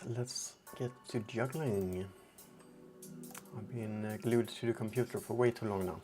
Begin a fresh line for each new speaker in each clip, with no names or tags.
let's get to juggling. I've been glued to the computer for way too long now.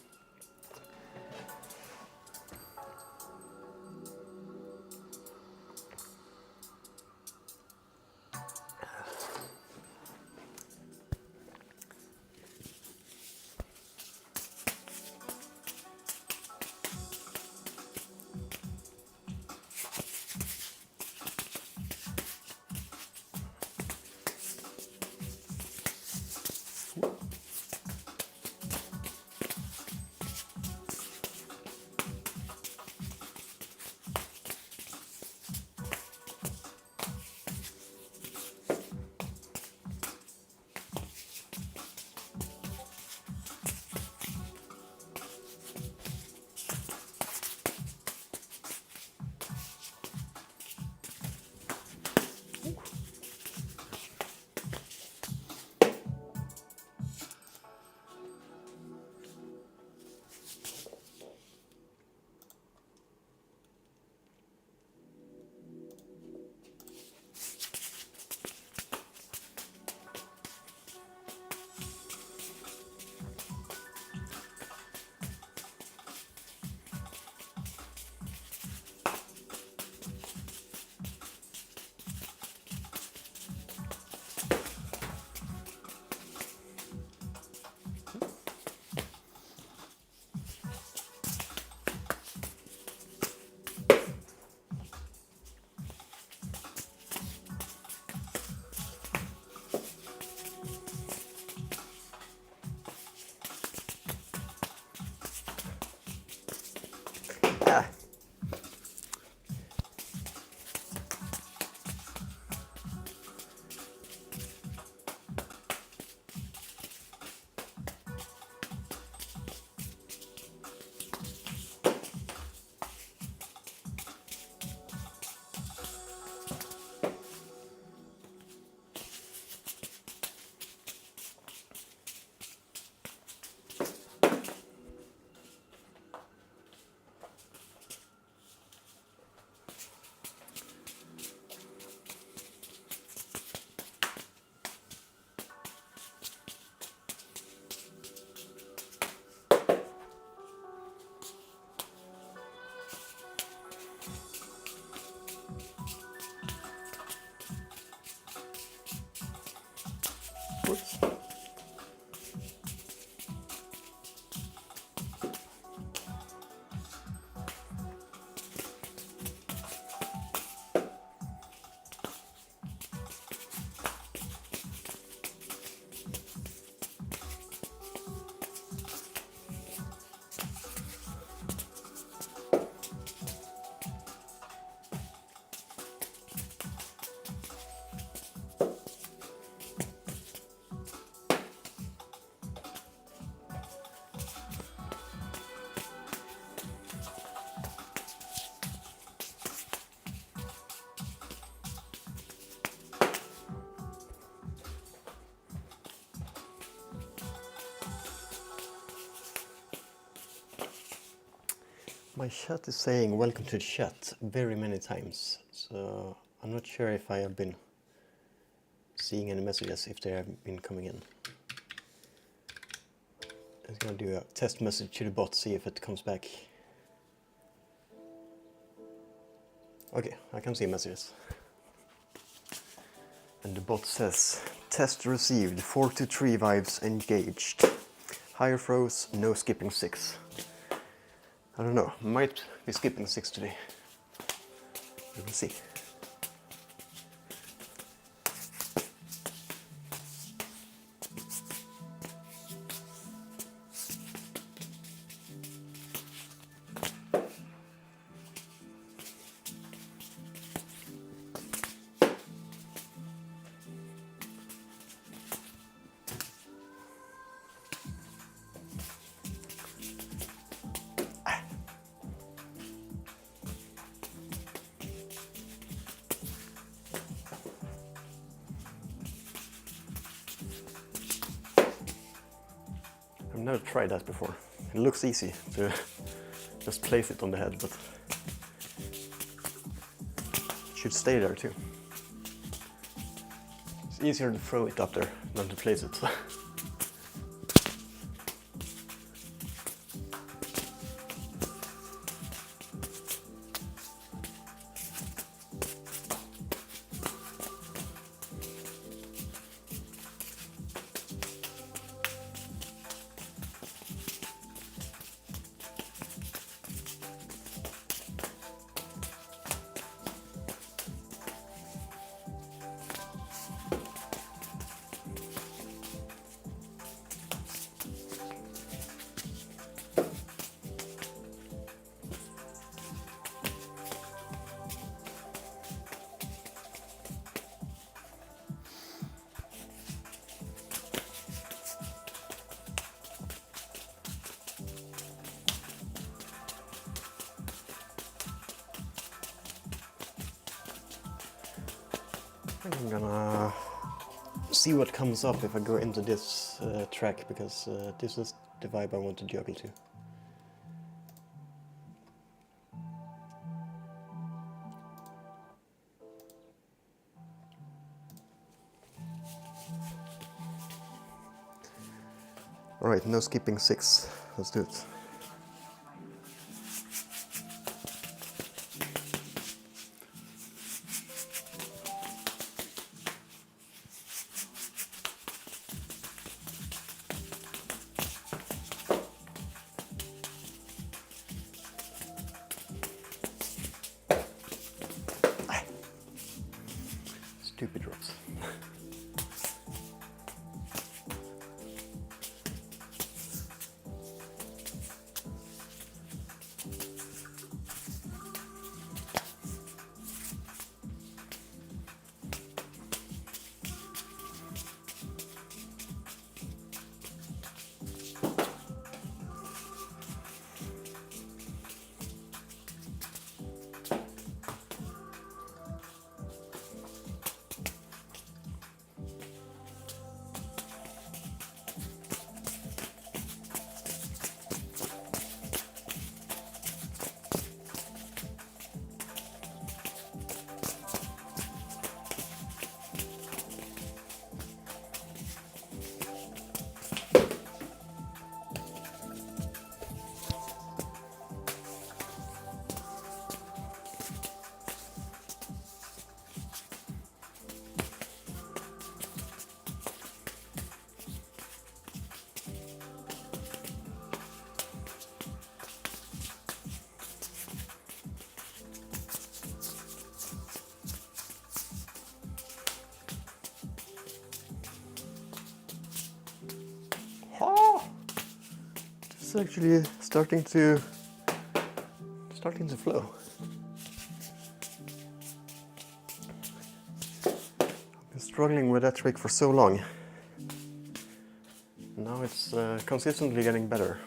Oops. My chat is saying welcome to the chat very many times, so I'm not sure if I have been seeing any messages, if they have been coming in. I'm gonna do a test message to the bot, see if it comes back. Okay, I can see messages. And the bot says, test received, 43 vibes engaged. Higher throws, no skipping 6. I don't know, might be skipping 6 today. We will see. I've never tried that before. It looks easy to just place it on the head, but it should stay there too. It's easier to throw it up there than to place it. I'm gonna see what comes up if I go into this track, because this is the vibe I want to juggle to. Alright, no skipping 6. Let's do it. Stupid drops. It's actually starting to flow. I've been struggling with that trick for so long. Now it's consistently getting better.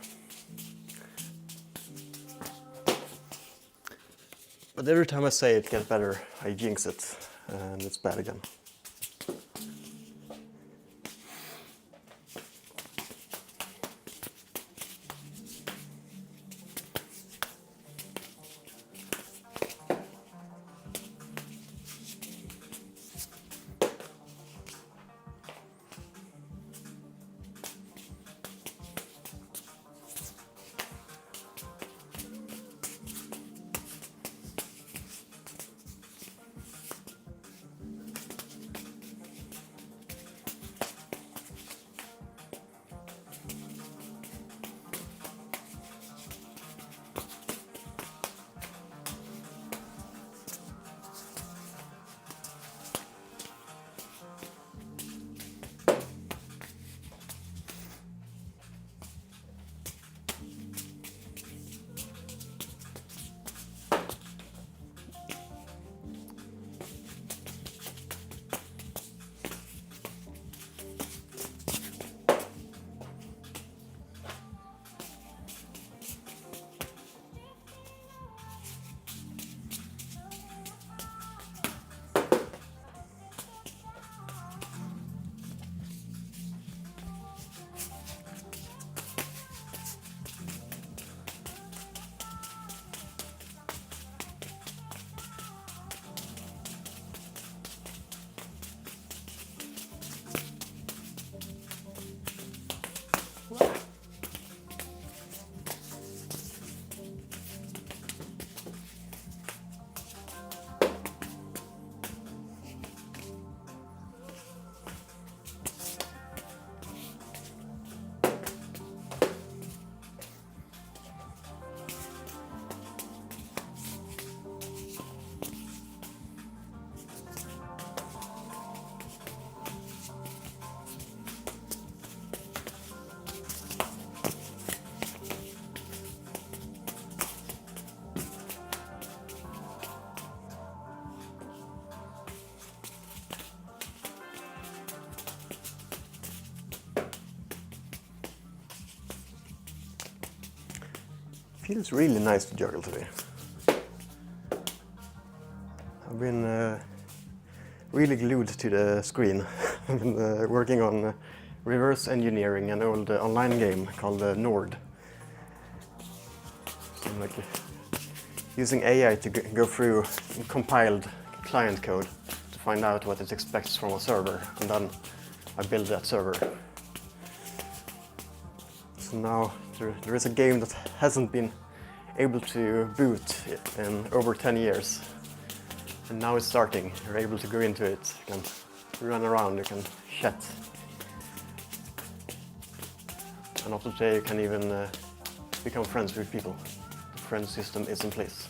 But every time I say it gets better, I jinx it, and it's bad again. Feels really nice to juggle today. I've been really glued to the screen. I've been working on reverse engineering an old online game called Nord. So I'm like using AI to go through compiled client code to find out what it expects from a server, and then I build that server. So now there is a game that hasn't been able to boot in over 10 years. And now it's starting. You're able to go into it, you can run around, you can chat. And after today you can even become friends with people. The friend system is in place.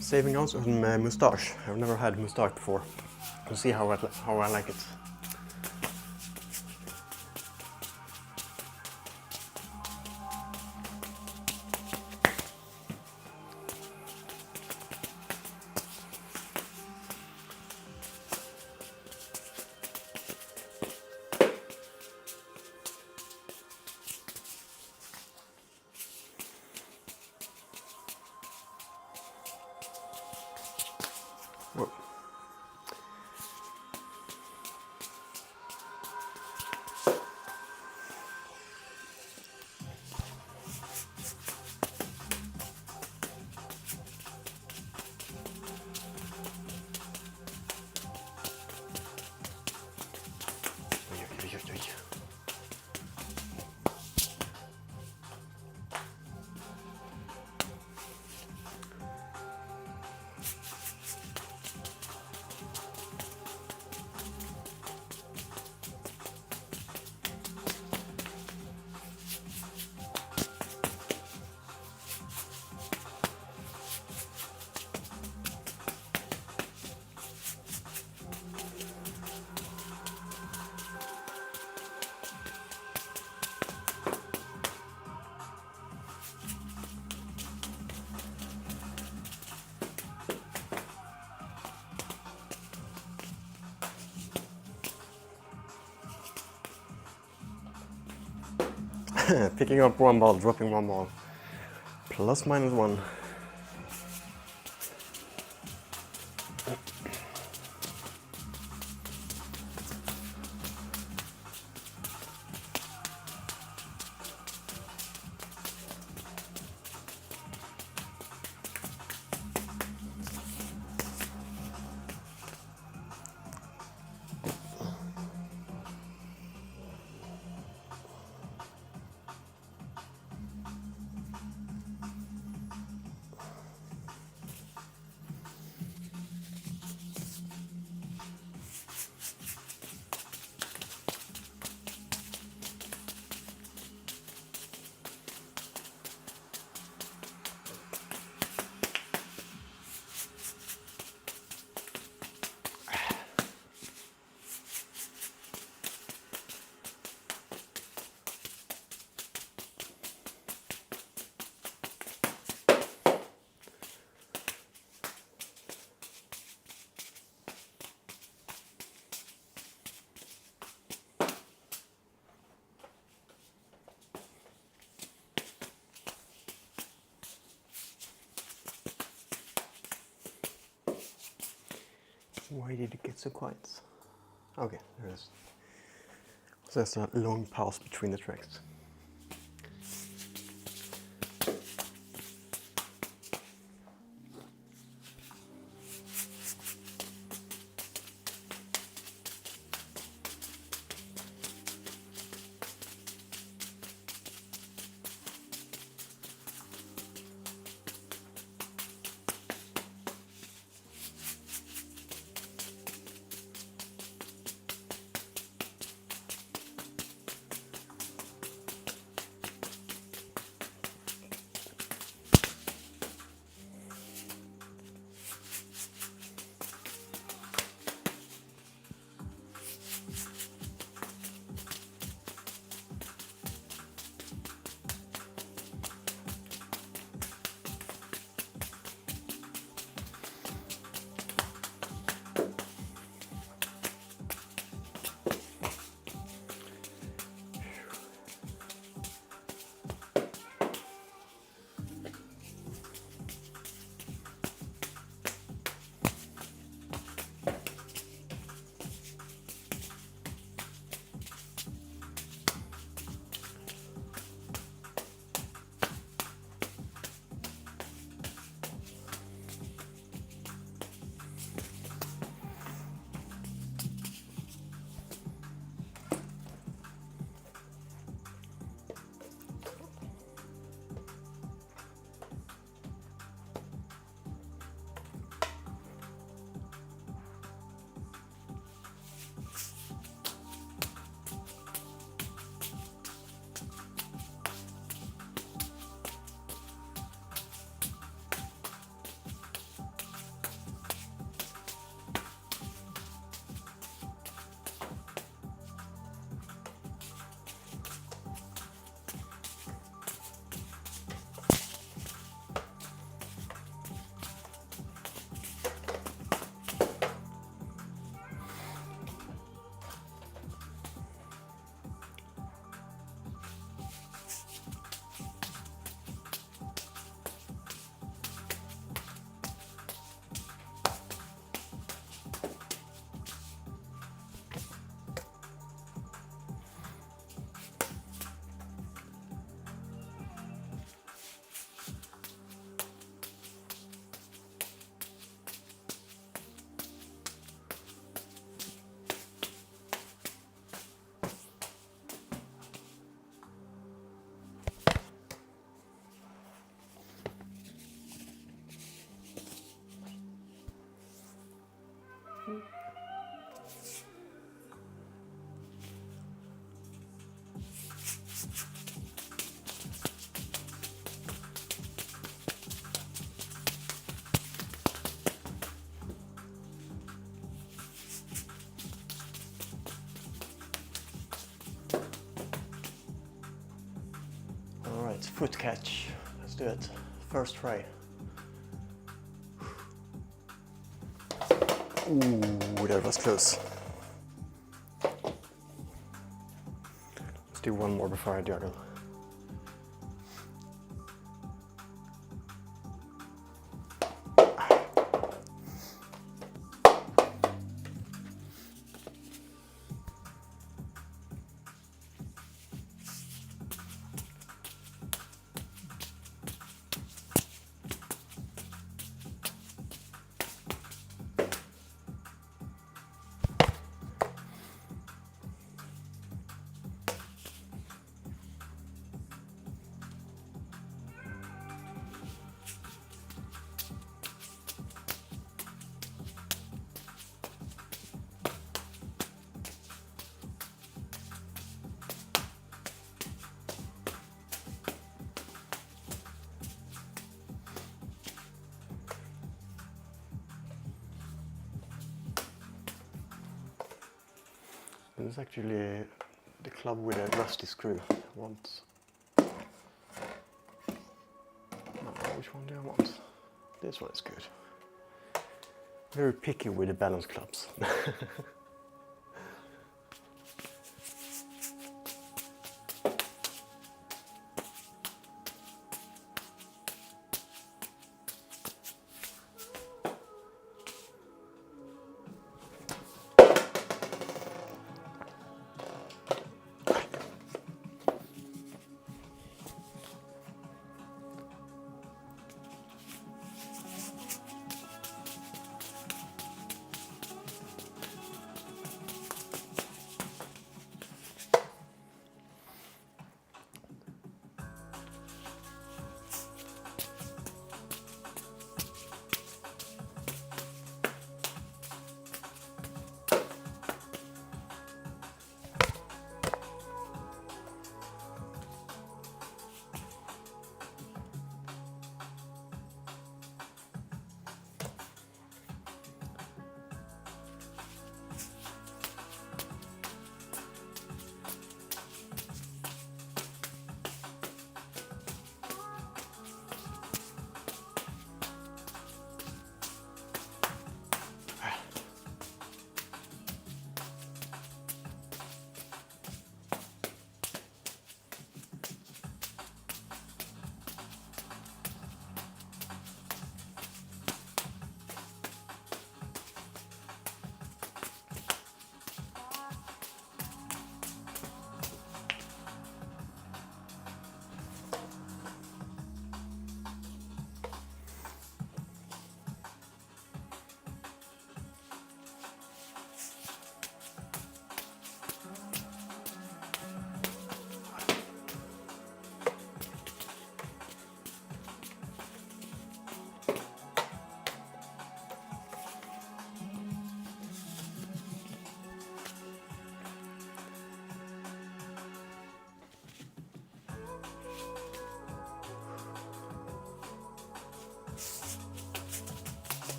Saving out on my moustache. I've never had moustache before. We'll see how I like it. Picking up one ball, dropping one ball. Plus minus one. Why did it get so quiet? Okay, there it is. So there's a long pause between the tracks. Alright, foot catch. Let's do it. First try. Ooh, that was close. Let's do one more before I juggle. And it's actually the club with a rusty screw. I want... which one do I want? This one is good. Very picky with the balance clubs.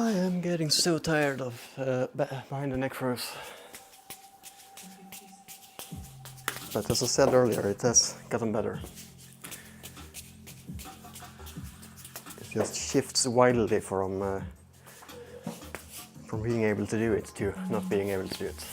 I am getting so tired of behind the neck throws. But as I said earlier, it has gotten better. It just shifts wildly from being able to do it to not being able to do it.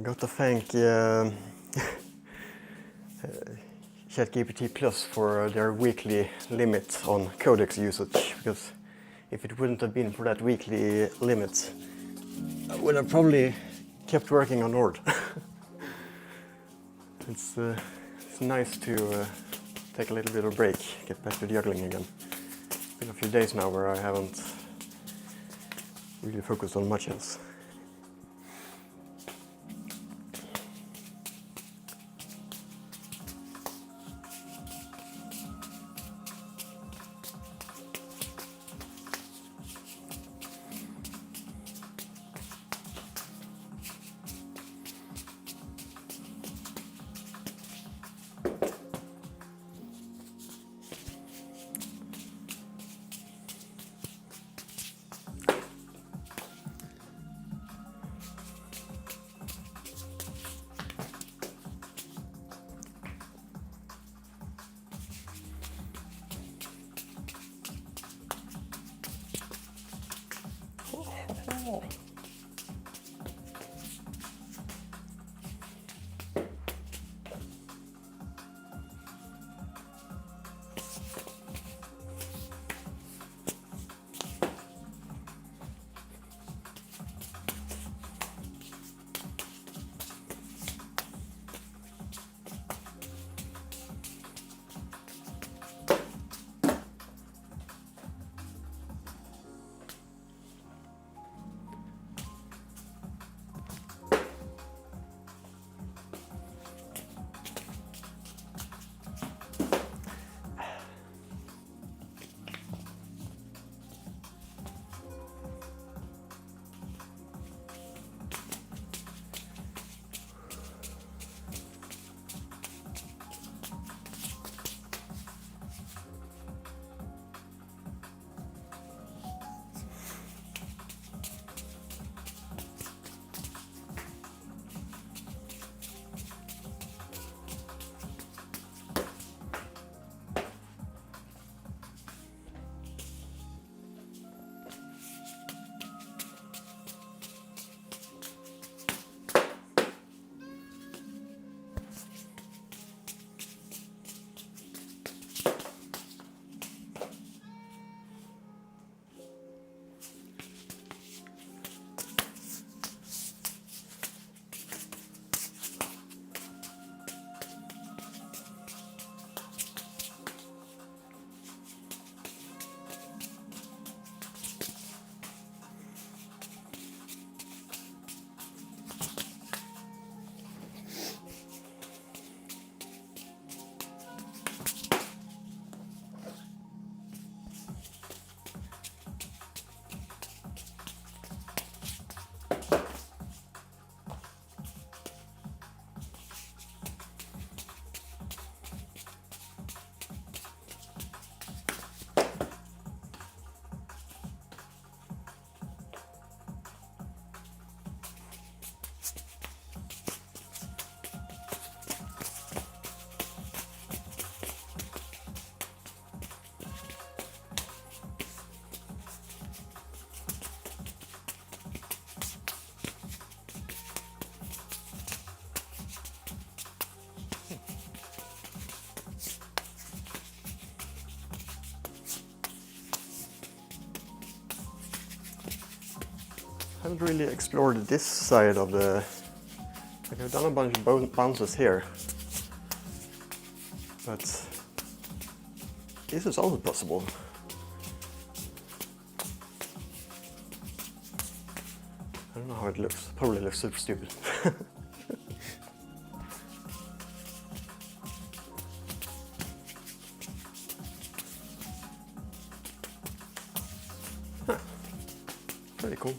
I got to thank ChatGPT Plus for their weekly limit on codex usage, because if it wouldn't have been for that weekly limit, I would have probably kept working on Nord. It's nice to take a little bit of a break, get back to juggling again. It's been a few days now where I haven't really focused on much else. Oh. I haven't really explored this side of the... Like I've done a bunch of bounces here, but this is also possible. I don't know how it looks. Probably looks super stupid. Huh. Pretty cool.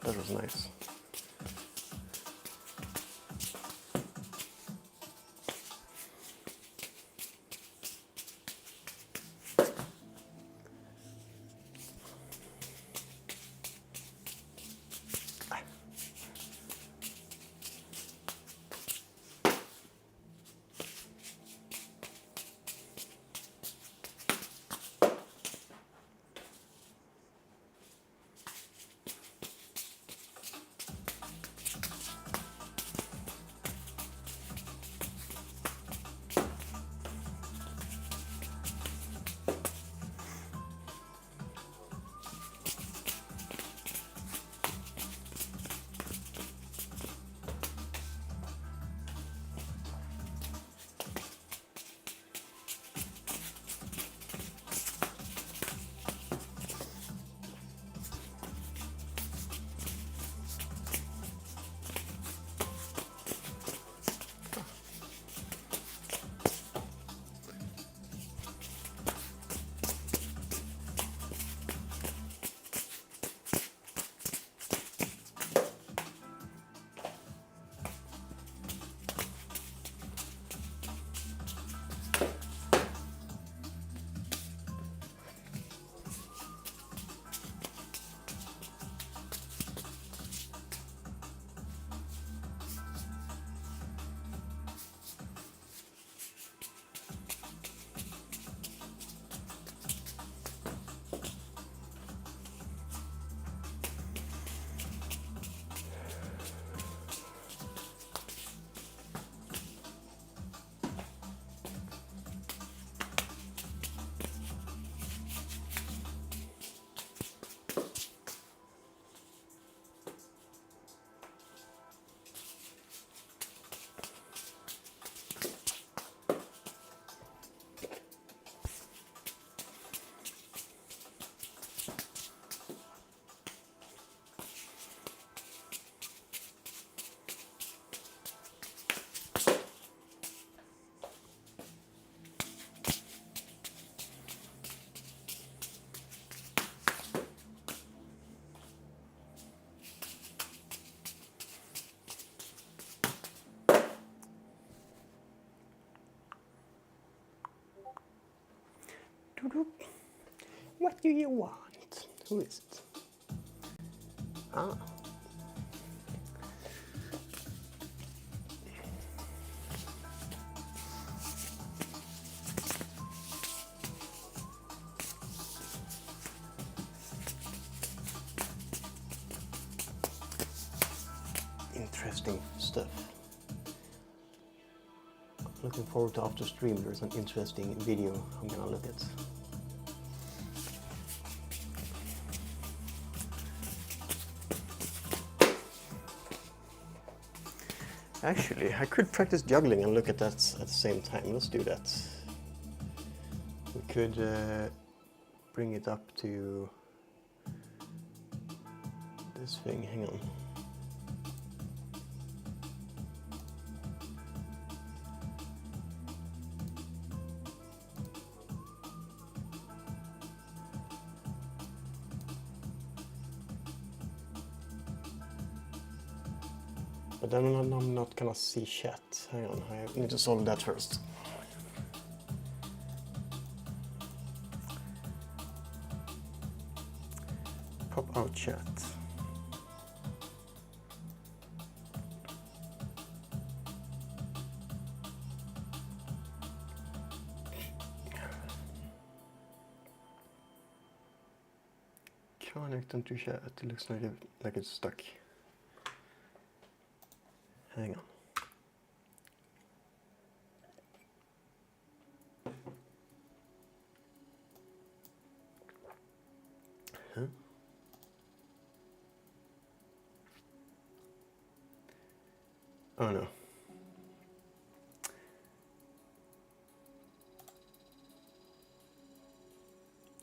That was nice. What do you want? Who is it? Ah. Interesting stuff. Looking forward to after stream. There's an interesting video I'm gonna look at. Actually, I could practice juggling and look at that at the same time. Let's do that. We could bring it up to this thing. Hang on. But then I'm not gonna see chat. Hang on, I need to solve that first. Pop out chat. Connect into chat. It looks like it's stuck. Hang on. Huh? Oh no.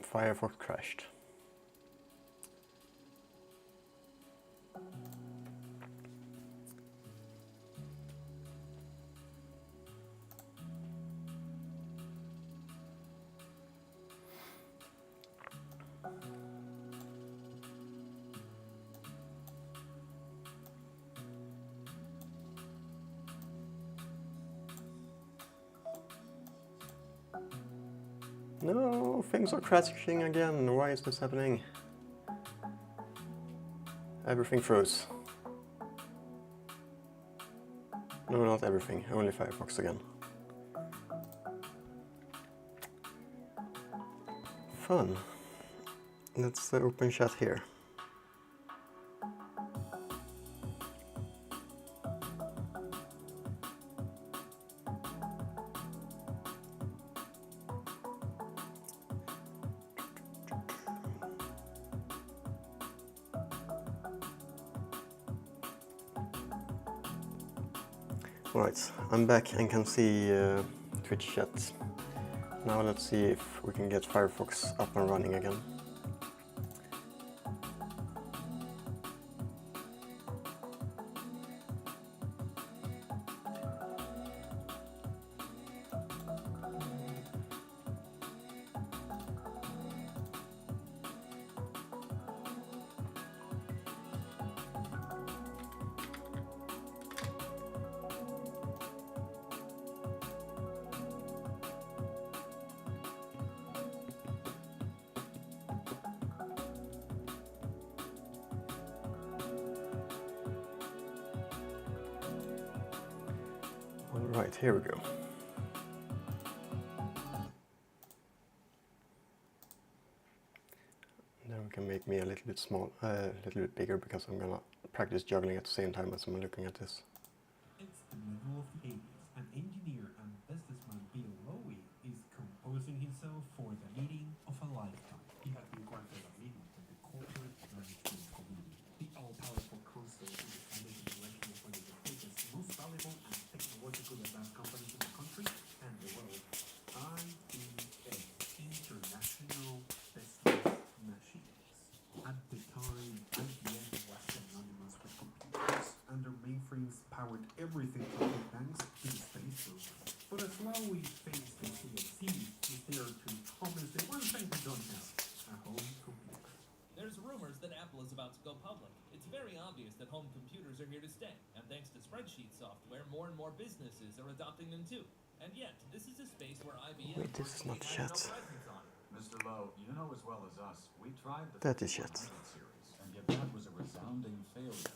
Firefox crashed. No, things are crashing again. Why is this happening? Everything froze. No, not everything. Only Firefox again. Fun. Let's open chat here. Alright, I'm back and can see Twitch chat. Now let's see if we can get Firefox up and running again. Alright, here we go. Then we can make me a little bit small, a little bit bigger, because I'm gonna practice juggling at the same time as I'm looking at this.
It's the middle of the 80s. An engineer and businessman Bill Lowy is composing himself for the meeting of a lifetime. He had been granted a meeting with the corporate management community. The all-powerful council decided the direction of one of the biggest, most valuable and technologically advanced companies in the country and the world. IBM, International Business Machines. At the time, IBM was synonymous with computers, and their mainframes powered everything from big banks to the space program. But as Lowy faced the CFC, he's there to promise the one thing we don't have, a home computer.
There's rumors that Apple is about to go public. It's very obvious that home computers are here to stay, and thanks to spreadsheet software, more and more businesses are adopting them too. And yet, this is a space where IBM
Wait, this is not
has
chat.
no presence on.
Mr. Lowe, you know as well as us, we tried the
That is shit.
5100 series, and yet that was a resounding failure.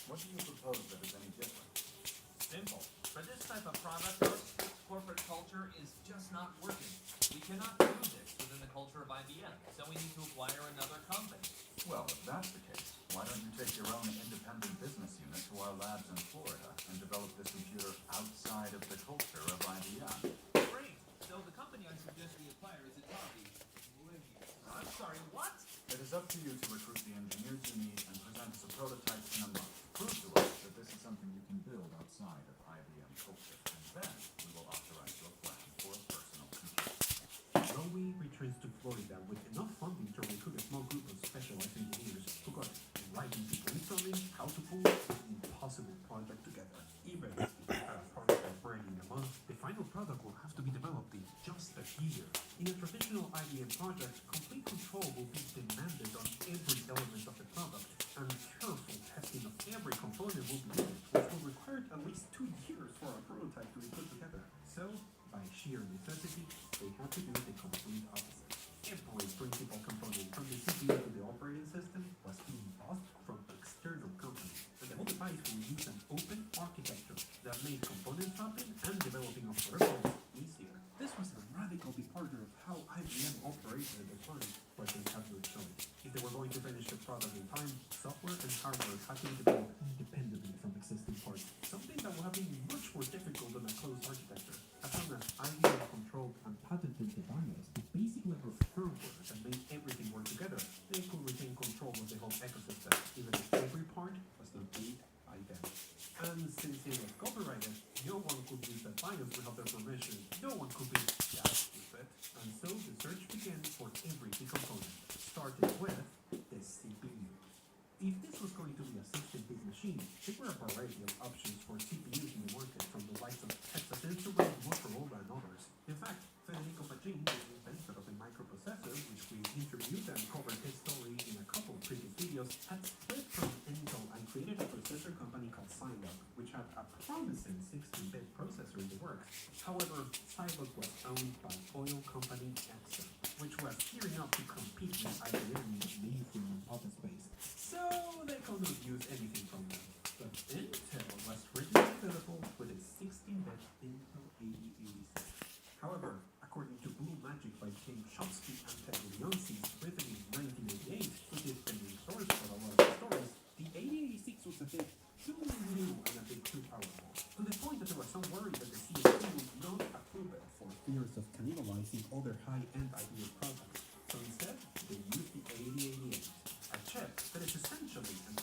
What do you propose that is any different?
Simple. For this type of product, our strict corporate culture is just not working. We cannot do this within the culture of IBM, so we need to acquire another company.
Well, if that's the case, why don't you take your own independent business unit to our labs in Florida and develop this computer outside of the culture of IBM?
Great. So the company I suggest we acquire is Atari. I'm sorry, what?
It is up to you to recruit the engineers you need and present us a prototype in a month. Prove to us that this is something you can build outside of IBM culture, and then we will authorize your plan for a personal computer.
Lowy returns to Florida with enough funding to recruit a small group of specialized engineers who got right into brainstorming how to pull an impossible project together. Even if the product is ready in a month, the final product will have to be developed in just a year. In a traditional IBM project, complete control will be demanded on every element of the product, and careful testing of every component will be needed, which will require at least 2 years for a prototype to be put together. So, by sheer necessity, they had to do the complete opposite. Every principal component, from the CPU to the operating system, was being bought from external companies, and the whole device will use an open architecture that made component swapping and developing of peripherals easier. This was a radical departure of how IBM operated at the time, but they had no choice. If they were going to finish the product in time, software and hardware had to be developed independently from existing parts, something that would have been much more difficult than a closed architecture. As long as IBM controlled and patented the BIOS, the basic level of firmware that made everything work together, they could retain control of the whole ecosystem, even if every part was not made by them. And since it was copyrighted, no one could use the BIOS without their permission. No one could be that stupid. And so the search began for every key component, starting with the CPU. If this was going to be a 16-bit machine, there were a variety of options for CPUs in the market, from the likes of Texas Instruments, Motorola, and others. In fact, Federico Pagin, the inventor of the microprocessor, which we interviewed and covered his story in a couple of previous videos, had split from Intel and created a processor company called Zilog, which had a promising 16-bit processor in the works. However, Zilog was owned by oil company Exxon. Chomsky and Ted Leonsi's written in 1988, who did the main source for a lot of the stories, the 8086 was a bit too new and a bit too powerful, to the point that there was some worry that the CSP would not approve it for fears of cannibalizing other high-end IBM products. So instead, they used the 8088, a chip that is essentially an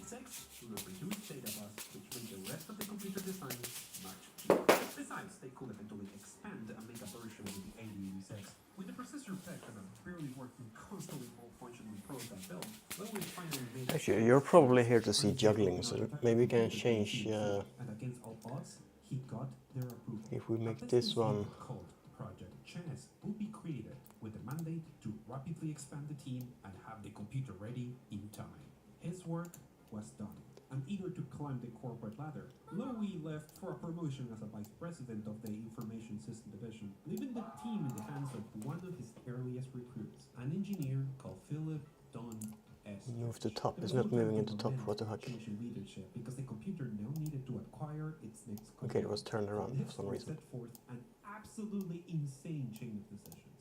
8086 with a reduced data bus, which made the rest of the computer design much cheaper. Besides, they could eventually expand and make a version of the 8086. With the processor packed and a barely working, constantly malfunctioning prototype build, Lowy finally made.
Actually, you're probably here to see juggling, so maybe we can change
And against all odds, he got their approval.
if we
A
make
business
this one.
unit called Project Chess will be created with the mandate to rapidly expand the team and have the computer ready in time. His work was done. And eager to climb the corporate ladder, Lowy left for a promotion as a vice president of the information system division, leaving the team in the hands of one of his earliest recruits, an engineer called Philip Don S.
Move to top. It's not moving into top. What the heck?
Change in leadership because the computer now needed to acquire its next.
Okay, it was turned around for some reason.
Set forth an absolutely insane chain of decisions.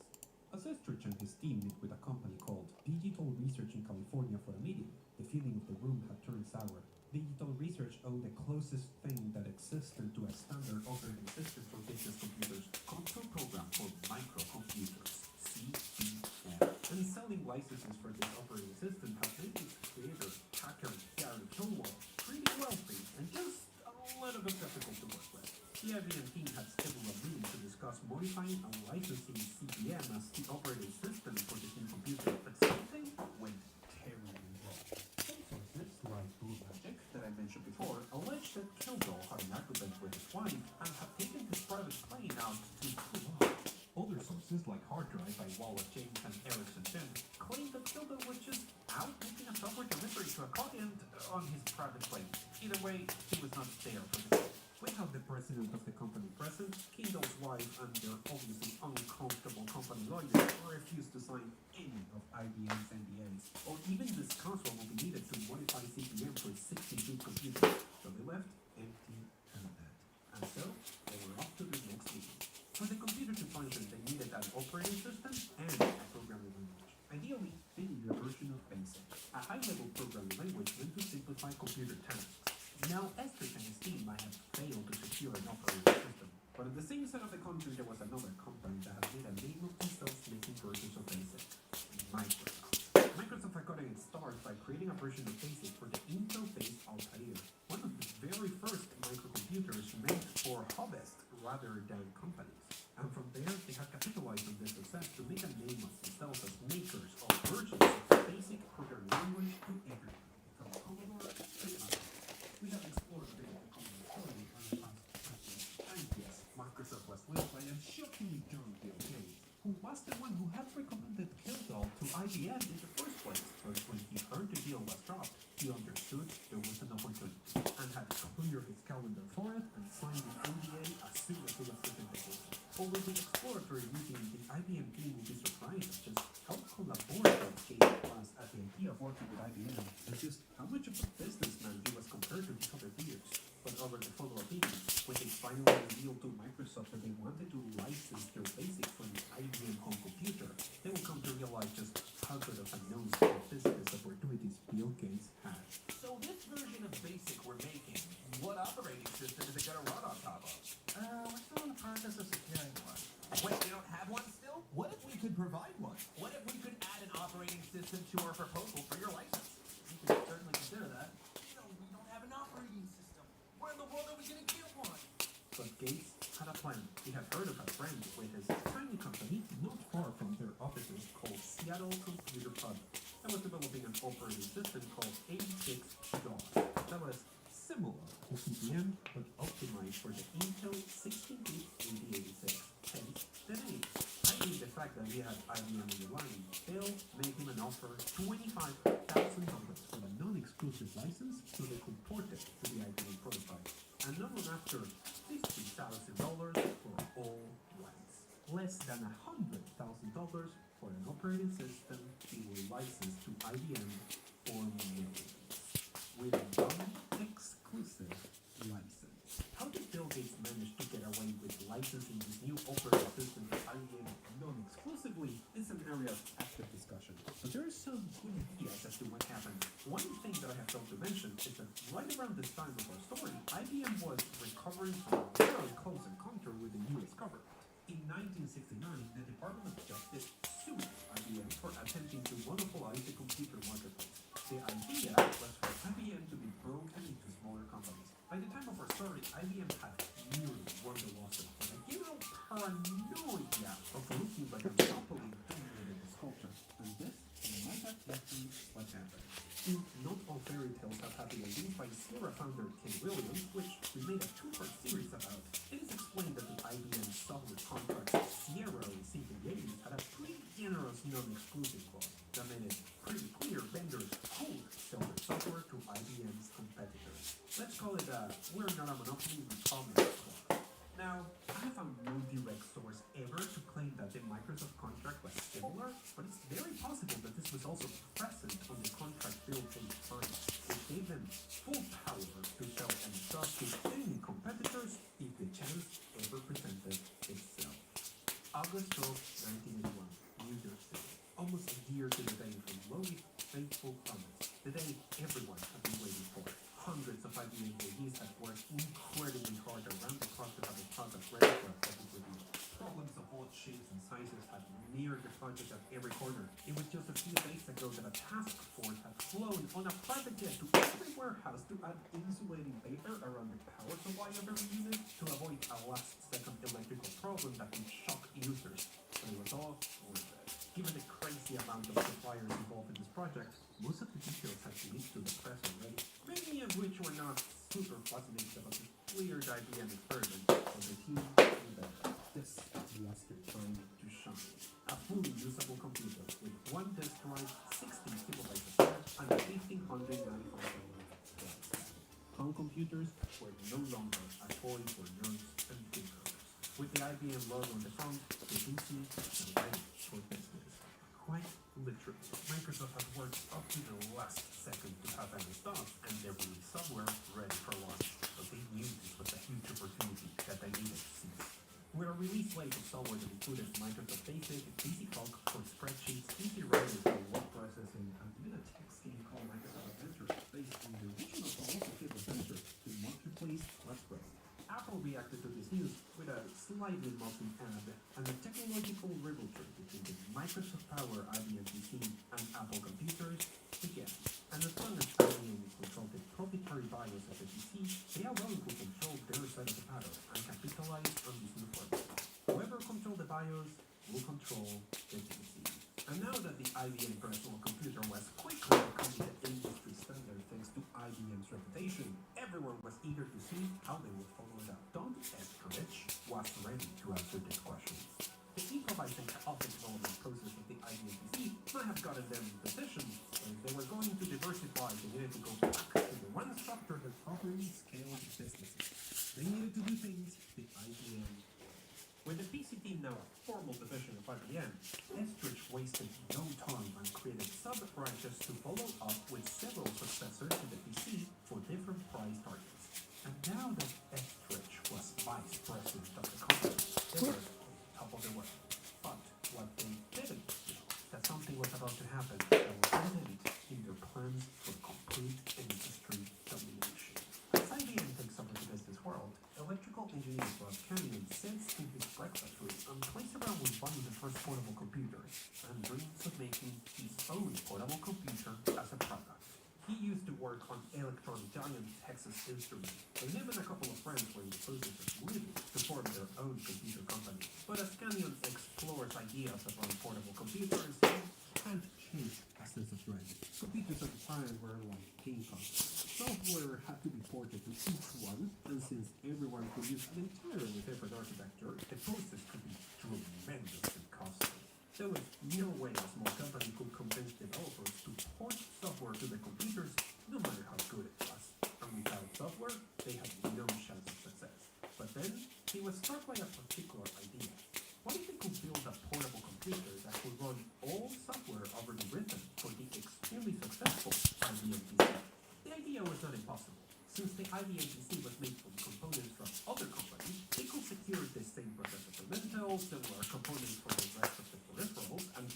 As Estrich and his team meet with a company called Digital Research in California for a meeting, the feeling of the room had turned sour. Digital Research owned the closest thing that existed to a standard operating system for business computers, control program for microcomputers, CPM. And selling licenses for this operating system had made its creator, hacker Gary Kilwell, pretty wealthy and just a little bit difficult to work with. The IBM team had scheduled a meeting to discuss modifying and licensing CPM as the operating system for this new computer, but something went terribly wrong. Some sources, like Blue Magic, that I mentioned before, alleged that Kilgore had an argument with his wife and had taken his private plane out to cool off. Other sources, like Hard Drive by Wallace James and Erickson Chen, claimed that Kilgore was just out making a software delivery to a client on his private plane. Either way, he was not there for the call. Without the president of the company present, Kindle's wife and their obviously uncomfortable company lawyers refused to sign any of IBM's NDAs, or even discuss what will be needed to modify CPM for 16-bit computers. So they left empty-handed. And so, they were off to the next meeting. For the computer to function, they needed an operating system and a programming language. Ideally, they needed a version of BASIC, a high-level programming language meant to simplify computer tasks. Now, Estrich and his team might have failed to secure an operating system, but on the same side of the country there was another company that had made a name of themselves making versions of BASIC, Microsoft. Microsoft had gotten its start by creating a version of BASIC for the Intel-based Altair, one of the very first microcomputers meant for hobbyists rather than companies. And from there, they had capitalized on this success to make a name of themselves as makers of versions of the basic programming language to everyone, from Commodore to Apple. We have explored a bit of the Commodore story on the past episode, and yes, Microsoft was led by a shockingly young Bill Gates, who was the one who had recommended Kildall to IBM in the first place. But when he heard the deal was dropped, he understood there was an opportunity, and had cleared his calendar for it and signed the NDA as soon as he was given the vacation. Although the exploratory meeting, the IBM team will be surprised at just how collaborative Gates was at the idea of working with IBM, and just how much of a businessman he was compared to his other peers. But over the follow-up meeting, when they finally revealed to Microsoft that they wanted to license their BASIC from the IBM home computer, they will come to realize just how good of a nose for business opportunities Bill Gates had.
So this version of BASIC we're making, what operating system is it going to run on top of?
We're still in the process of securing one.
Wait, they don't have one still?
What if we could provide one?
What if we could add an operating system to our proposal for your license?
You could certainly consider that.
We don't have an operating system. Where in the world are we going to get one?
But Gates had a plan. He had heard of a friend with his tiny company not far from their offices called Seattle Computer Products that was developing an operating system called 86DOS that was similar to CPM but optimized for the Intel 16-bit 8086. Hence the name. Hiding the fact that he had IBM in the line, Bill made him an offer $25,000 for a non-exclusive license so they could port it to the IBM prototype. And not long after, $50,000 for all rights. Less than $100,000 for an operating system he will license to IBM for millions. With a non-exclusive license. How did Bill Gates manage to get away with licensing this new operating system to IBM non-exclusively is it's an area of active discussion, but there are some good ideas as to what happened. One thing that I have failed to mention is that right around this time of our story, IBM was recovering from a very close encounter with the US government. In 1969, the Department of Justice sued IBM for attempting to monopolize the computer marketplace. The idea was for IBM to be broken into smaller companies. By the time of our story, IBM had nearly won the lawsuit, but a general paranoia of looking like a monopoly dominated this culture, and this might have been what happened. Not all fairy tales have happy endings by Sierra founder Ken Williams, which we made a two-part series about. It is explained that the IBM software contract Sierra received in the 80s had a pretty generous non-exclusive clause that made it pretty clear vendors could sell their software to IBM's competitors. Let's call it a "we're not a monopoly, we promise" clause. Now, I have found no direct source ever to claim that the Microsoft contract was similar, but it's very possible that this was also present on the contract bill page 5, which gave them full power to sell and stuff to any competitors if the chance ever presented itself. August 12, 1981, New York City. Almost a year to the day from Lowe's fateful promise, the day everyone had been waiting for. Hundreds of IBM employees had worked incredibly hard around the clock to have the product ready for a public review. Problems of all shapes and sizes had neared the project at every corner. It was just a few days ago that a task force had flown on a private jet to every warehouse to add insulating paper around the power supply of every unit to avoid a last-second electrical problem that would shock users. But it was all worth it. Given the crazy amount of suppliers involved in this project, most of the details had been leaked to the press already, many of which were not super fascinated about this weird IBM experiment, but the team knew better. This was the time to shine. A fully usable computer with one disk drive, 16 kilobytes of RAM, and a 1595 home computers were no longer a toy for nerds and thinkers. With the IBM logo on the front, the PC was ready for business. Quite literally, Microsoft had worked up to the last second to have any stock and their release software ready for launch, but they knew this was a huge opportunity that they needed to seize. With a release slate of software that included Microsoft Basic, BasiCalc for spreadsheets, Easy Writer for word processing, and even a text game called Microsoft Adventure, based on the original philosophy of Adventure to Marketplace Express. Apple reacted to this news with a slightly mocking ad and a technological rivalry between the Microsoft Power IBM PC and Apple computers began. And as long as IBM controlled the proprietary BIOS of the PC, they alone could control their side of the battle and capitalize on this new formula. Whoever controlled the BIOS will control the PC. And now that the IBM personal computer was quickly becoming the industry standard thanks to IBM's reputation, everyone was eager to see how they would follow it up. Don Eskridge was ready to answer this question. The improvised and chaotic development process of the IBM PC might have gotten them in position, but if they were going to diversify, they needed to go back to the one structure that properly scaled businesses. They needed to do things the IBM. With the PC team now a formal division of IBM, Eskridge wasted no time and created sub-branches to follow up with several successors to the PC for different price targets. And now that Eskridge was vice president of the company, they were on top of the world. But what they didn't know, that something was about to happen that was evident in their plans for complete industry domination. As IBM takes over the business world, electrical engineer Rob Canyon sits in his breakfast room and plays around with one of the first portable computers and dreams of making his own portable computer as a product. He used to work on electronic giant Texas Instruments, and him and a couple of friends were in the process of leaving to form their own computer company. But as Canyon explores ideas around portable computers, he can't shake a sense of dread. Computers at the time were like game consoles. Software had to be ported to each one, and since everyone could use an entirely different architecture, the process could be tremendously costly. There was no way a small company could convince developers to port software to the computers, no matter how good it was. And without software, they had no chance of success. But then, he was struck by a particular idea. What if they could build a portable computer that could run all software already written for the extremely successful IBM PC? The idea was not impossible. Since the IBM PC was made from components from other companies, they could secure the same processor fundamentals, similar components for the rest of the peripherals, and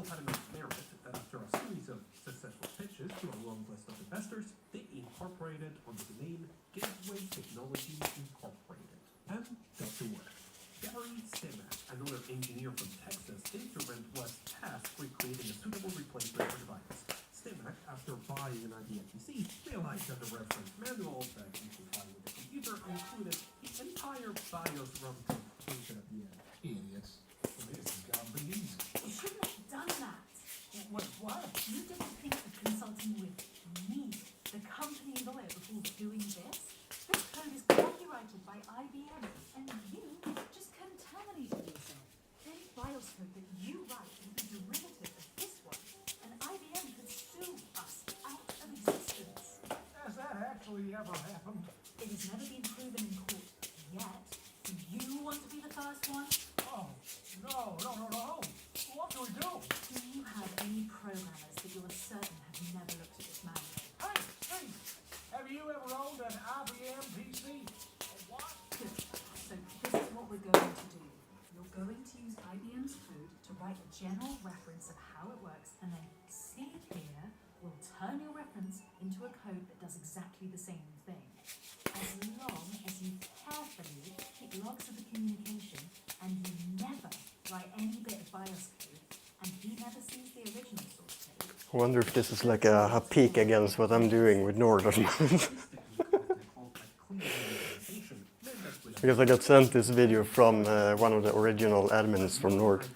itself had enough merit that after a series of successful pitches to a long list of investors, they incorporated under the name Gateway Technology Incorporated. And got to work. Gary Stimac, another engineer from Texas instrument, was tasked with creating a suitable replacement for the BIOS. Stimac, after buying an IBM PC, realized that the reference manual that he could find with the computer included the entire BIOS runtime function at the end.
Idiots. This has got to be easy.
You shouldn't have done that.
What?
You didn't think of consulting with me, the company lawyer, before doing this? This code is copyrighted by IBM, and you just contaminated yourself. Any BIOS code that you write will be derivative of this one, and IBM could sue us out of existence.
Has that actually ever happened?
It has never been proven in court yet. Do you want to be the first one?
Oh, no. What do we do?
Do you have any programmers that you are certain have never looked at this manual?
Hey, have you ever owned an IBM PC? What?
Good. So this is what we're going to do. You're going to use IBM's code to write a general reference of how it works, and then C here will turn your reference into a code that does exactly the same thing. As long as you carefully keep logs of the communication and you never write any bit of BIOS code, and he never sees the original source code.
I wonder if this is like a peek against what I'm doing with Nord or something. Because I got sent this video from one of the original admins from Nord.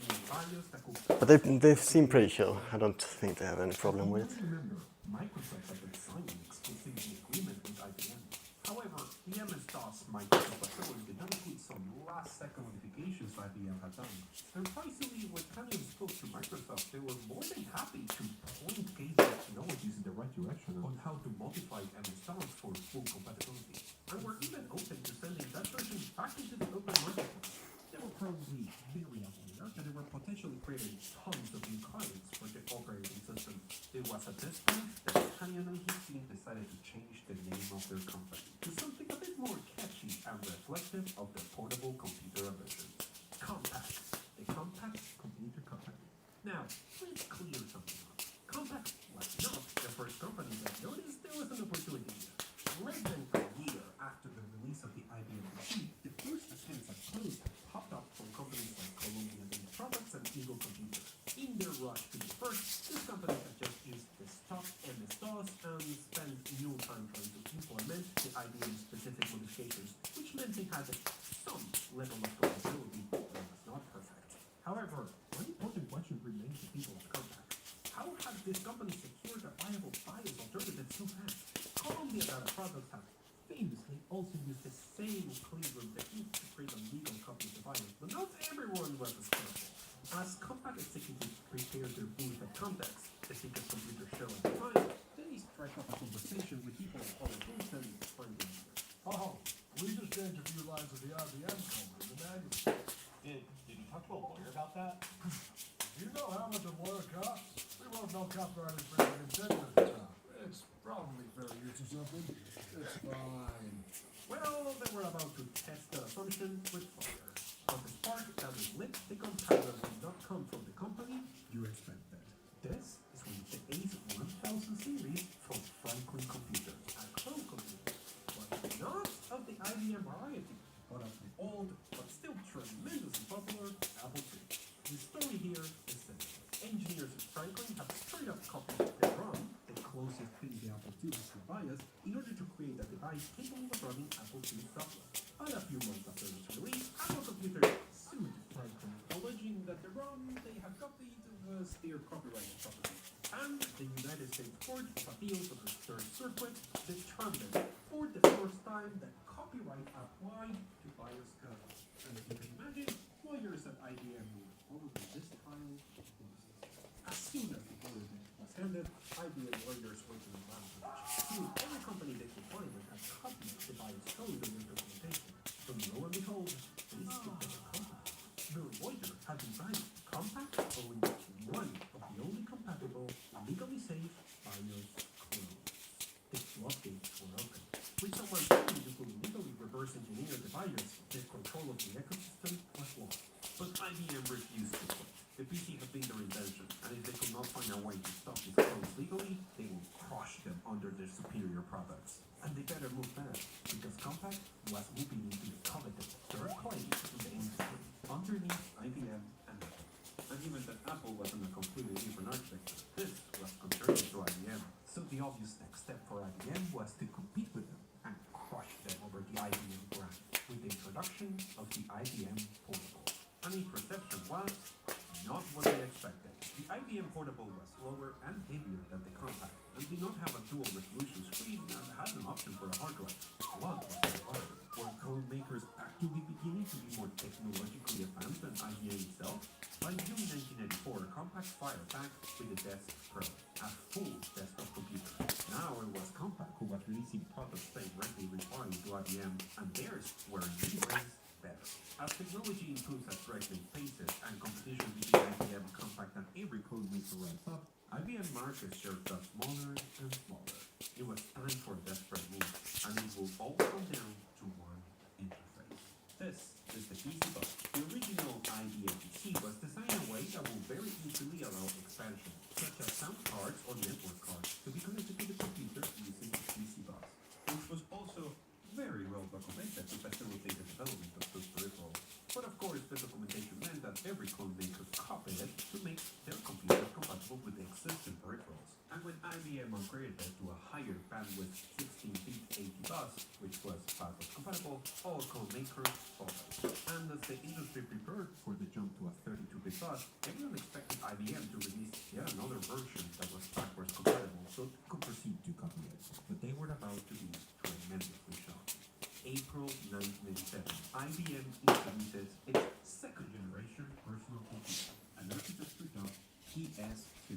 But they seem pretty chill. I don't think they have any problem with it.
Remember, Microsoft had been signing exclusivity agreement with IBM. However, the MS-DOS Microsoft facility did not include some last-second modifications IBM had done. Surprisingly, when Canyon spoke to Microsoft, they were more than happy to point Gateway Technologies in the right direction on how to modify MS-DOS for full compatibility. And were even open to sending that version back into the open marketplace. They were probably very aware that they were potentially creating tons of new clients for the operating system. It was at this point that Canyon and his team decided to change the name of their company to something a bit more catchy and reflective of their portable computer ambitions. Compact. The Compact Computer Company. Now, let's clear something up. Compact was not the first company that noticed there was an opportunity here. Less than a year after the release of the IBM PC, the first attempts at clones have popped up from companies like Columbia Data Products and Eagle Computer. In their rush to be first, this company had just used the stock MS-DOS and spent no time trying to implement the IBM-specific modifications, which meant they had some level of compatibility that was not perfect. However, one important question remains to people at Compact. How had this company secured a viable BIOS alternative so fast? Columbia Data Products have famously also used the same cleanroom technique to create a legal copy of the BIOS, but not everyone was as careful. As Compact executives prepared their booth at Comdex, the biggest computer show at the time, they struck up a conversation with people at other booths and find the answer.
Oh, we just changed a few lines of the IBM code in the manuscript.
Did you talk to a lawyer about that?
Do you know how much a lawyer costs? We won't know copyright infringement intended at the time. It's probably fair use or something. It's fine.
Well, they were about to test the assumption with fire. On the spark that was lit, the compiler did not come from the company you expected. This is when the ACE 1000 series from Franklin Computers, a clone computer, was not of the IBM variety, but of the old, but still tremendously popular Apple II. The story here is simple. Engineers at Franklin have straight up copied the ROM, the closest thing the Apple II has to BIOS, in order to create a device capable of running Apple II software. But a few months after its release, Apple Computers sued Franklin, alleging that the ROM they had copied was their copyright property. And the United States Court of Appeals of the Third Circuit determined for the first time that copyright applied to BIOS code. And as you can imagine, lawyers at IBM were probably this pile of business. As soon as the verdict was handed, IBM lawyers went to the rampage, suing every company they could find that had copied the BIOS code in their documentation. But lo and behold, they skipped over Compact. The lawyer had been right. Compact owned one of the only compatible, legally safe BIOS clones. The floodgates were open. With someone thinking you could legally reverse engineer the BIOS, the control of the ecosystem was lost. But IBM refused to quit. The PC had been their invention, and if a way to stop these clones legally, they will crush them under their superior products. And they better move fast, because Compaq was moving into the coveted third place in the industry, underneath IBM and Apple. And given that Apple was on a completely different architecture, this was concerning to IBM. So the obvious next step for IBM was to compete with them and crush them over the IBM brand with the introduction of the IBM Portable. And the perception was not what they expected. The IBM Portable was slower and heavier than the Compaq and did not have a dual resolution screen and had an option for a hard drive. What was required? Were code makers actually beginning to be more technologically advanced than IBM itself? By June 1994, Compaq fired back with the Desk Pro, a full desktop computer. Now it was Compaq who was releasing products directly replying to IBM, and theirs were in many ways better. As technology improves at breakneck paces and competition between IBM, Compaq, and every code maker ramps up, IBM market share got smaller and smaller. It was time for a desperate move, and it will all come down to one interface. This is the PC Bus. The original IBM PC was designed in a way that will very easily allow expansion, such as sound cards or network cards, to be connected to the computer using the PC Bus, which was also very well documented to facilitate the development of those peripherals. But of course, the documentation meant that every clone maker copied it to make their computer compatible with the existing peripherals. And when IBM upgraded it to a higher bandwidth 16-bit 80 bus, which was backwards compatible, all clone makers followed. And as the industry prepared for the jump to a 32-bit bus, everyone expected IBM to release yet another version that was backwards compatible so they could proceed to copy it. But they were about to be tremendously shocked. April 1997, IBM introduces its second generation personal computer, an architecture dubbed PS2,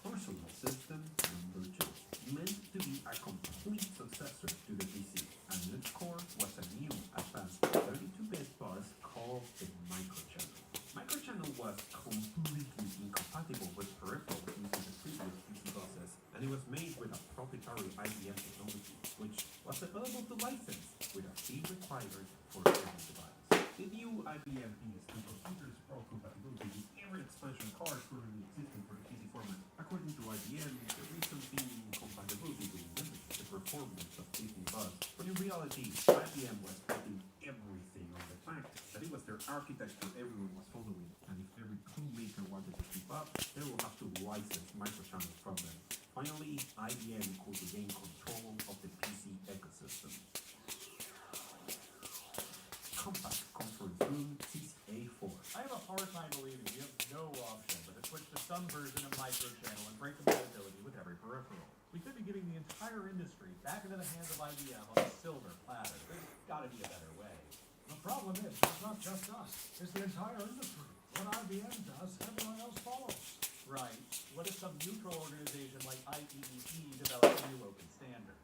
Personal System number 2, meant to be a complete successor to the PC, and its core was a new advanced 32-bit bus called the Microchannel. Microchannel was completely incompatible with peripherals using the previous PC buses, and it was made with a proprietary IBM technology, which was available to license with a fee required for every device. The new IBM PS2 computers brought compatibility with every expansion card currently existing for the PC format. According to IBM, the reason being compatibility will limit the performance of PC bus, but in reality, IBM was betting everything on the fact that it was their architecture everyone was following, and if every clone maker wanted to keep up, they will have to license microchannels from them. Finally, IBM could regain control of the PC ecosystem. Compaq Conference Room CCA4.
I have a hard time believing you have no option but to switch to some version of microchannel and break compatibility with every peripheral. We could be giving the entire industry back into the hands of IBM on a silver platter. There's gotta be a better way.
The problem is, it's not just us, it's the entire industry. What IBM does, everyone else follows.
Right. What if some neutral organization like IEEE develops a new open standard?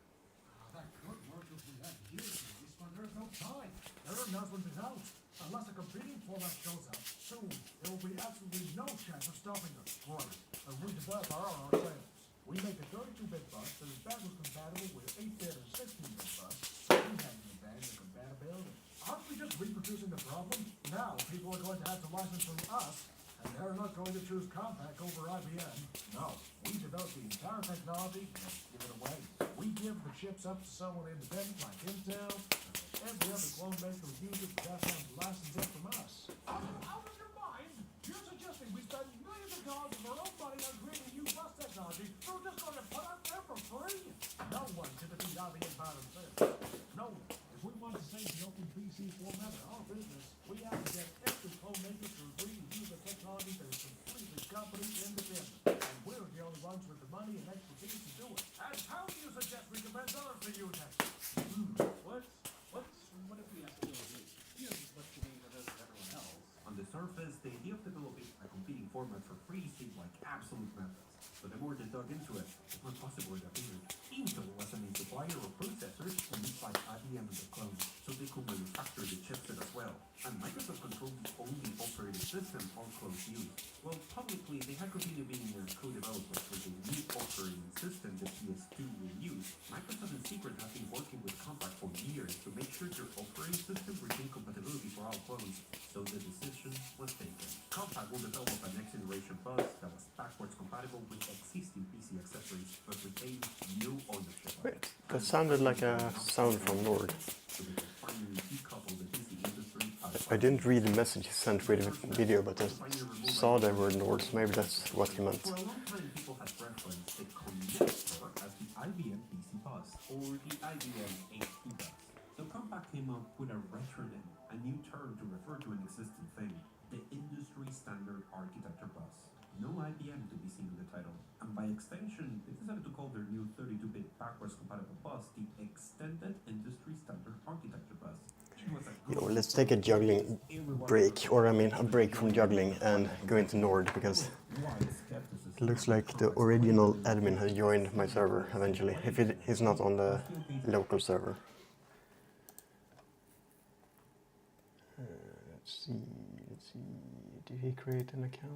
That could work if we had years of this, but there's no time. Their announcement is out. Unless a competing format shows up, soon there will be absolutely no chance of stopping us. Right. And we develop our own ourselves. We make a 32-bit bus that is backwards compatible with 8-bit and 16-bit bus, so we have an advantage of compatibility. Aren't we just reproducing the problem? Now people are going to have to license from us, and they're not going to choose Compaq over IBM. No, we develop the entire technology and give it away. We give the chips up to someone independent like Intel, and every other clone maker who uses it has to license it from us. Out of your mind? You're suggesting we spend millions of dollars of our own money on creating new bus technology, so we're just going to put out there for free? No one can defeat IBM by themselves. No one. If we want to save the open PC format in our business, we have to get every clone maker to agree to use a technology that is completely company independent. And we're the only ones with the money and expertise to do it. And how do you suggest we convince others to use it?
What if we ask the what's the name of this and everyone else?
On the surface, the idea of developing a competing format for free seemed like absolute madness. But the more they dug into it, the more possible it appeared. Intel was a main supplier of processors used by IBM and the clones, so they could manufacture the chipset as well. And Microsoft controlled the only operating system all clones used. Well, publicly, they had continued being co-developers for the new operating system the PS2 will use. Microsoft in secret has been working with Compaq for years to make sure their operating system retained compatibility for all clones, so the decision was taken. Compaq will develop a next generation bus that was backwards compatible with
That sounded like a sound from Nord.
So we could finally decouple the busy industry as
I didn't read the message he sent with the video, but I saw the word Nord, so maybe that's what he meant.
For a long time, people had referenced the connector as the IBM PC bus or the IBM HP bus. So Compaq came up with a retronym, a new term to refer to an existing thing, the industry standard architecture bus. No IBM to be seen in the title, and by extension, they decided to call their new 32-bit backwards compatible bus the Extended Industry Standard Architecture Bus. It was a
Yo,
good
let's take a juggling break, or I mean a break from juggling and go into Nord, because
wide skepticism.
it looks like the original admin has joined my server eventually, if he's not on the local server. Let's see, did he create an account?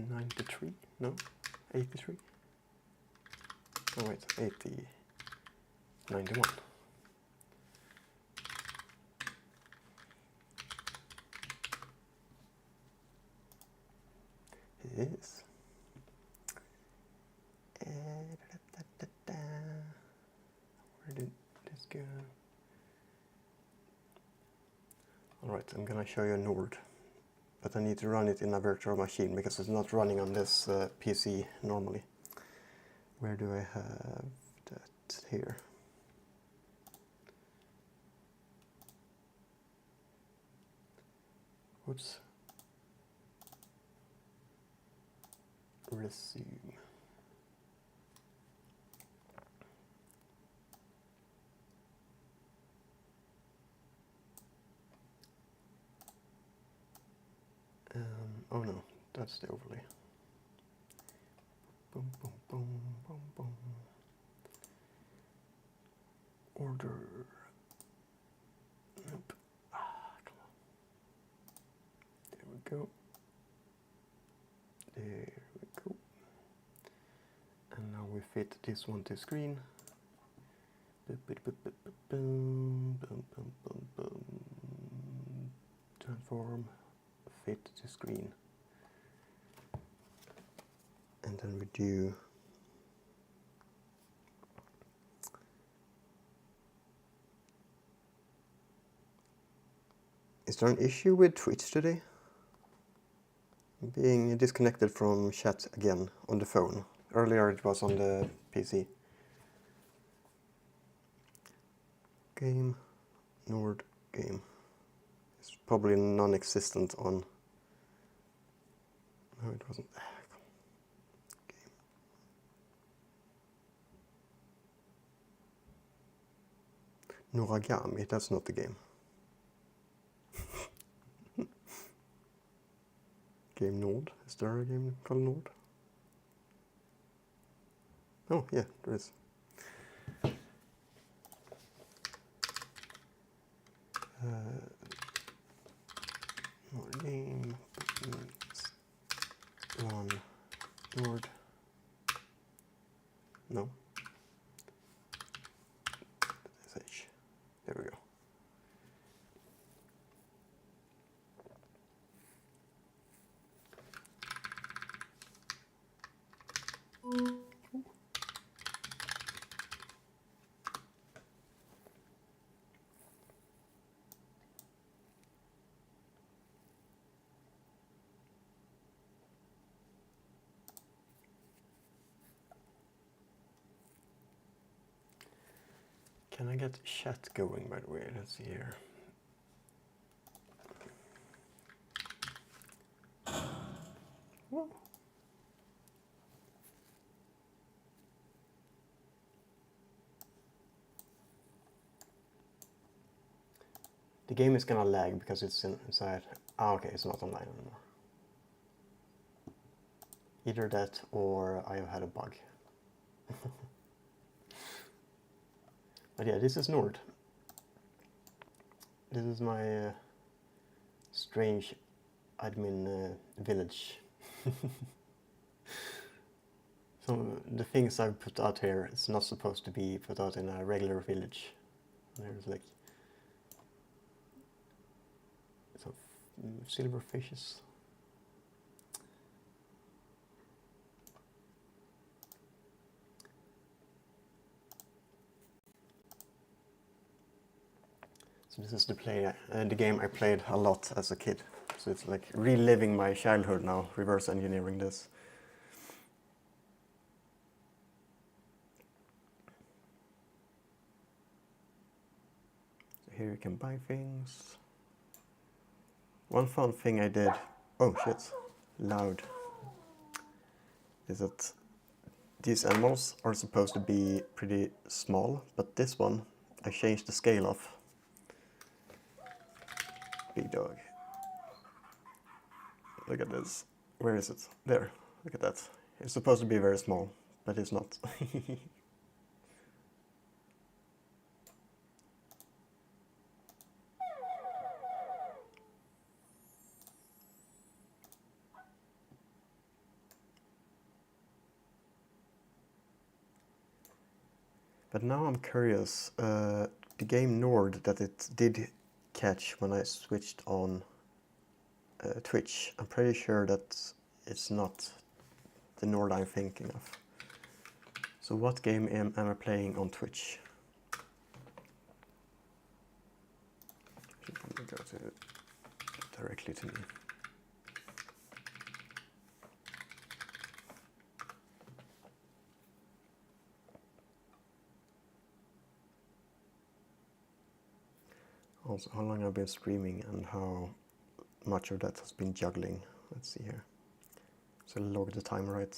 93? No? 83? Oh wait, 80... 91. It is. Where did this go? Alright, I'm gonna show you a Nord. But I need to run it in a virtual machine because it's not running on this PC normally. Where do I have that? Here. Whoops. Resume. Oh no, that's the overlay. Boom, boom, boom, boom, boom. Order. Nope. Come on. There we go. There we go. And now we fit this one to screen. Boom, boom, boom, boom, boom, boom, boom, boom. Transform. Fit to screen. And then we do Is there an issue with Twitch today? I'm being disconnected from chat again on the phone. Earlier it was on the PC. Game, Nord game. It's probably non-existent on... No, it wasn't. Game. Noragami, that's not the game. Game Nord. Is there a game called Nord? Oh, yeah, there is. Nord game. Run. Nord. No. SH. There we go. Can I get chat going, by the way? Let's see here. Whoa. The game is gonna lag because it's inside. Ah, okay, it's not online anymore. Either that or I have had a bug. But yeah, this is Nord. This is my strange admin village. So the things I've put out here is not supposed to be put out in a regular village. There's like Silver fishes. So this is the game I played a lot as a kid. So it's like reliving my childhood now, reverse engineering this. So here you can buy things. One fun thing I did, oh shit, loud, is that these animals are supposed to be pretty small, but this one I changed the scale of. Big dog. Look at this. Where is it? There. Look at that. It's supposed to be very small, but it's not. But now I'm curious. The game Nord that it did catch when I switched on Twitch, I'm pretty sure that it's not the Nord I'm thinking of. So what game am I playing on Twitch? Should go directly to me. Also, how long I've been streaming and how much of that has been juggling. Let's see here. So log the time right.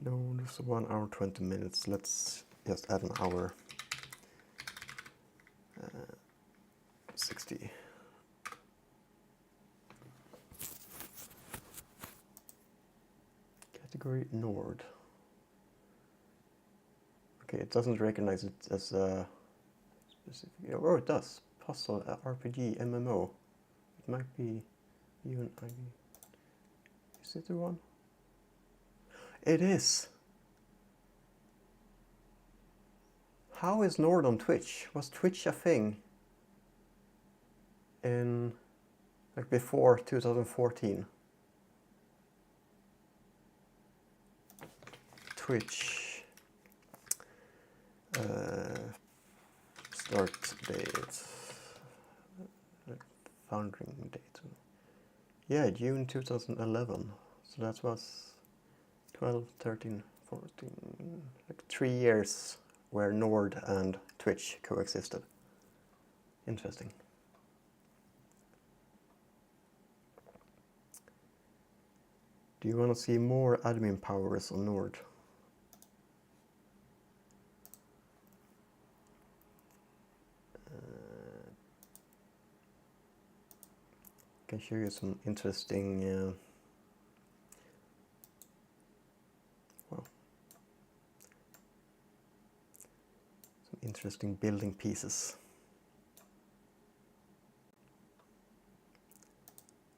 No, it's 1 hour 20 minutes. Let's just add an hour. 60. Category Nord. Okay, it doesn't recognize it as a specific. Oh, it does. Puzzle, RPG, MMO. It might be UNIV. Is it the one? It is. How is Nord on Twitch? Was Twitch a thing in like before 2014? Twitch start date, founding date. Yeah, June 2011. So that was 12, 13, 14, like 3 years where Nord and Twitch coexisted. Interesting. Do you want to see more admin powers on Nord? I can show you some interesting interesting building pieces.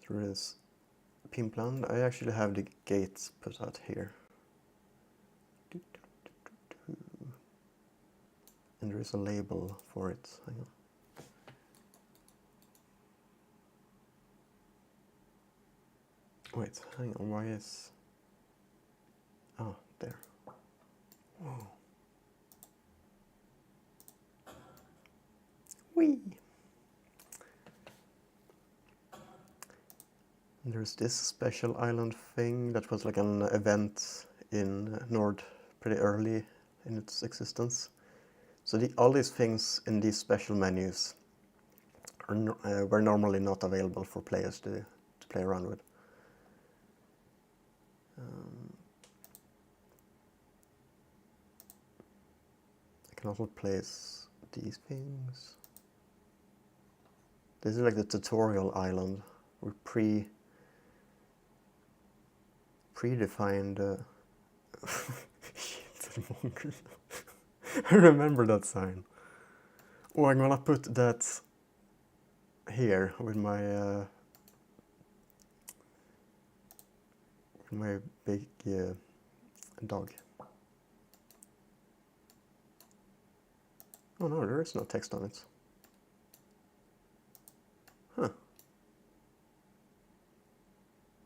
Through this Pimpland, I actually have the gates put out here. And there is a label for it. Hang on. Wait, hang on, why is... Oh, there. Whoa. Whee! There's this special island thing that was like an event in Nord pretty early in its existence. So all these things in these special menus are were normally not available for players to play around with. I can also place these things. This is like the tutorial island with predefined shit, mongoose. I remember that sign. Oh, I'm gonna put that here with my big dog. Oh no, there is no text on it.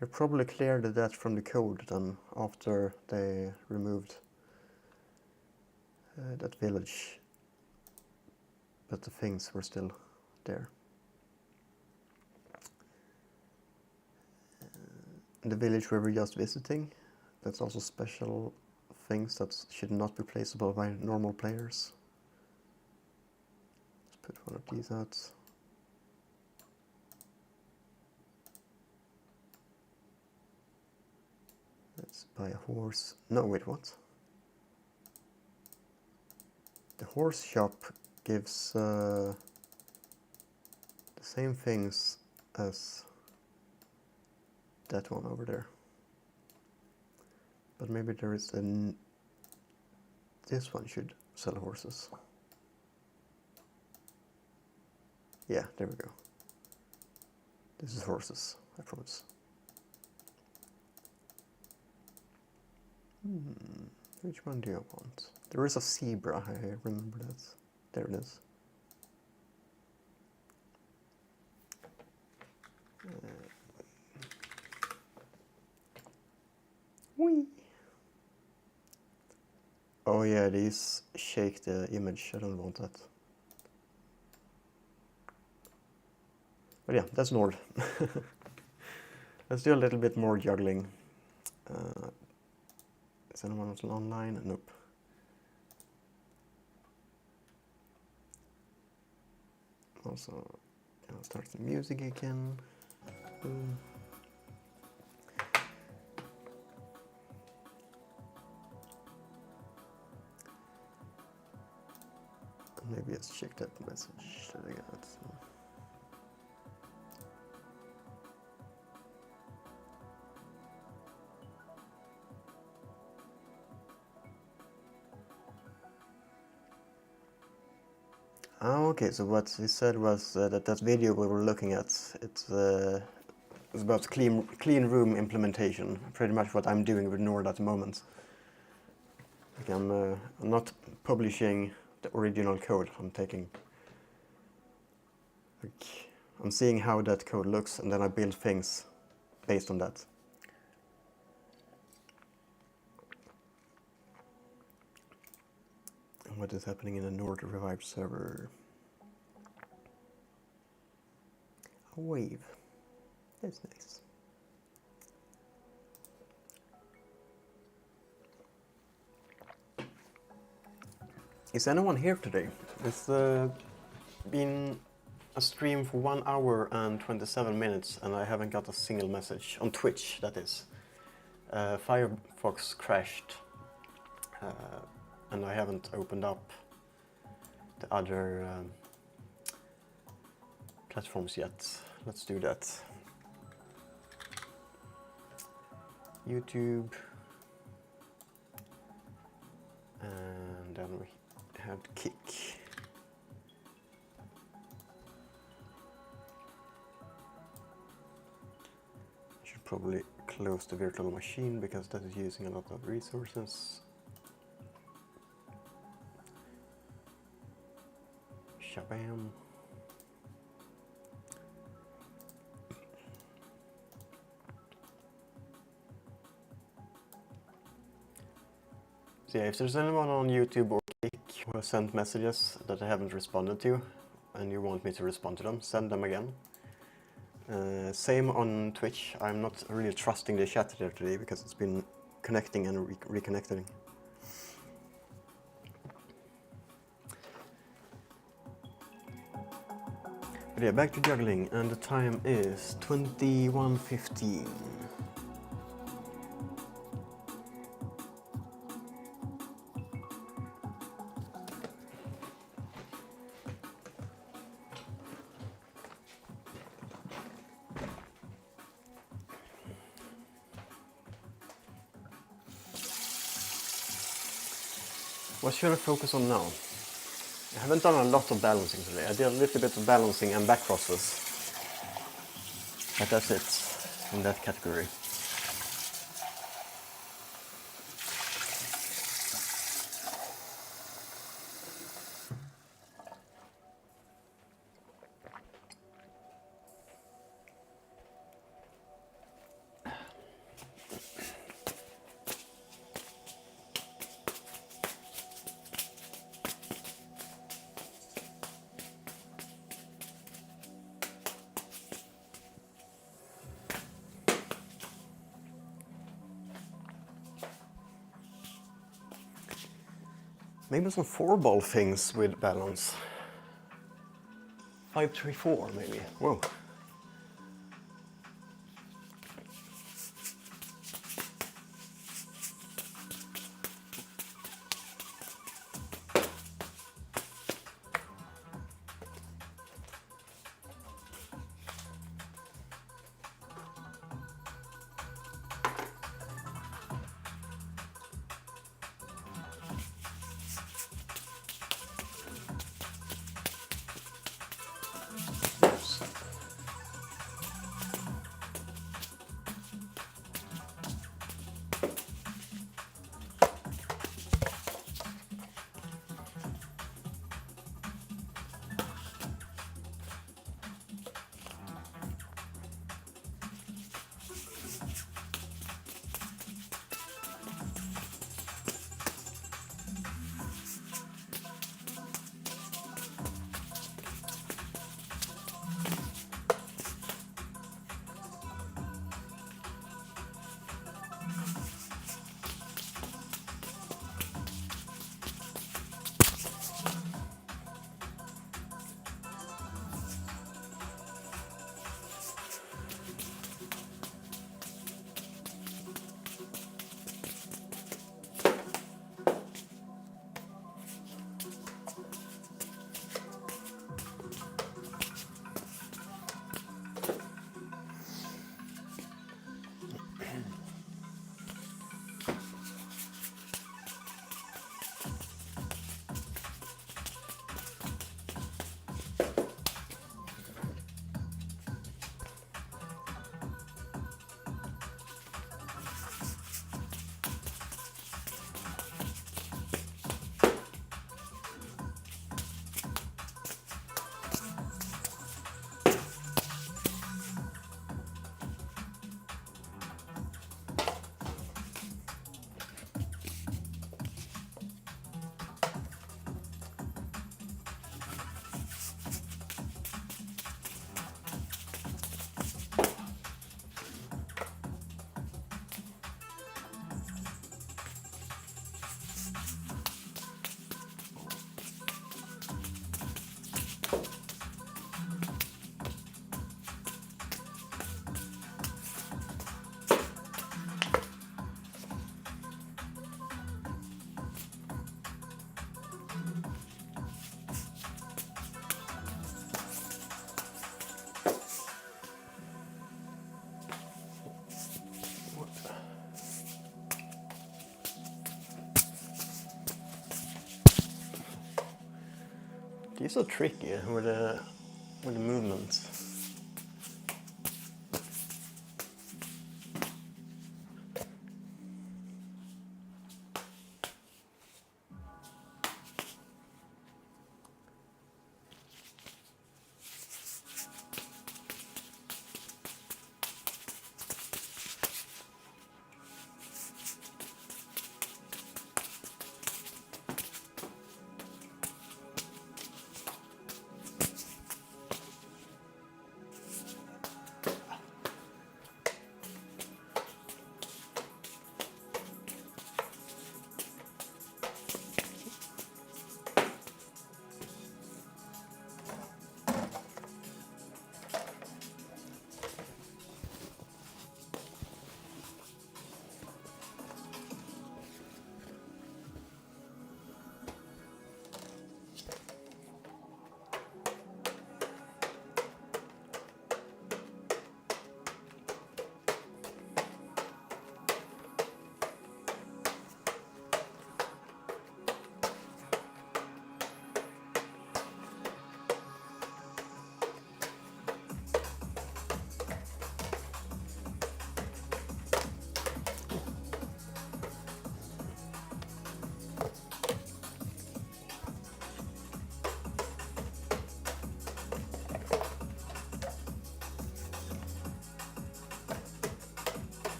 They probably cleared that from the code then after they removed that village, but the things were still there. The village where we're just visiting, that's also special things that should not be placeable by normal players. Let's put one of these out. Let's buy a horse. No, wait, what? The horse shop gives the same things as that one over there. But maybe there is this one should sell horses. Yeah, there we go. This is horses, I promise. Which one do you want? There is a zebra, I remember that. There it is. Whee! Oh yeah, these shake the image, I don't want that. But yeah, that's Nord. Let's do a little bit more juggling. Is anyone else online? Nope. Also, I'll start the music again. Boom. Maybe let's check that message that I got. Okay, so what he said was that video we were looking at, it's about clean room implementation, pretty much what I'm doing with Nord at the moment. Like I'm not publishing the original code. I'm seeing how that code looks, and then I build things based on that. And what is happening in the Nord revived server? A wave. That's nice. Is anyone here today? It's been a stream for 1 hour and 27 minutes and I haven't got a single message. On Twitch, that is. Firefox crashed and I haven't opened up the other platforms yet. Let's do that. YouTube. And then we have Kick. Should probably close the virtual machine because that is using a lot of resources. Shabam. So yeah, if there's anyone on YouTube or Kick who has sent messages that I haven't responded to and you want me to respond to them, send them again. Same on Twitch. I'm not really trusting the chat there today because it's been connecting and reconnecting. But yeah, back to juggling, and the time is 21:15. What should I focus on now? I haven't done a lot of balancing today. I did a little bit of balancing and back crosses. But that's it in that category. Maybe some 4-ball things with balance. 5-3-4 maybe. Whoa. These are tricky with the movements.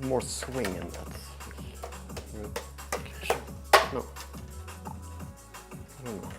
more swing in that. No. I don't know.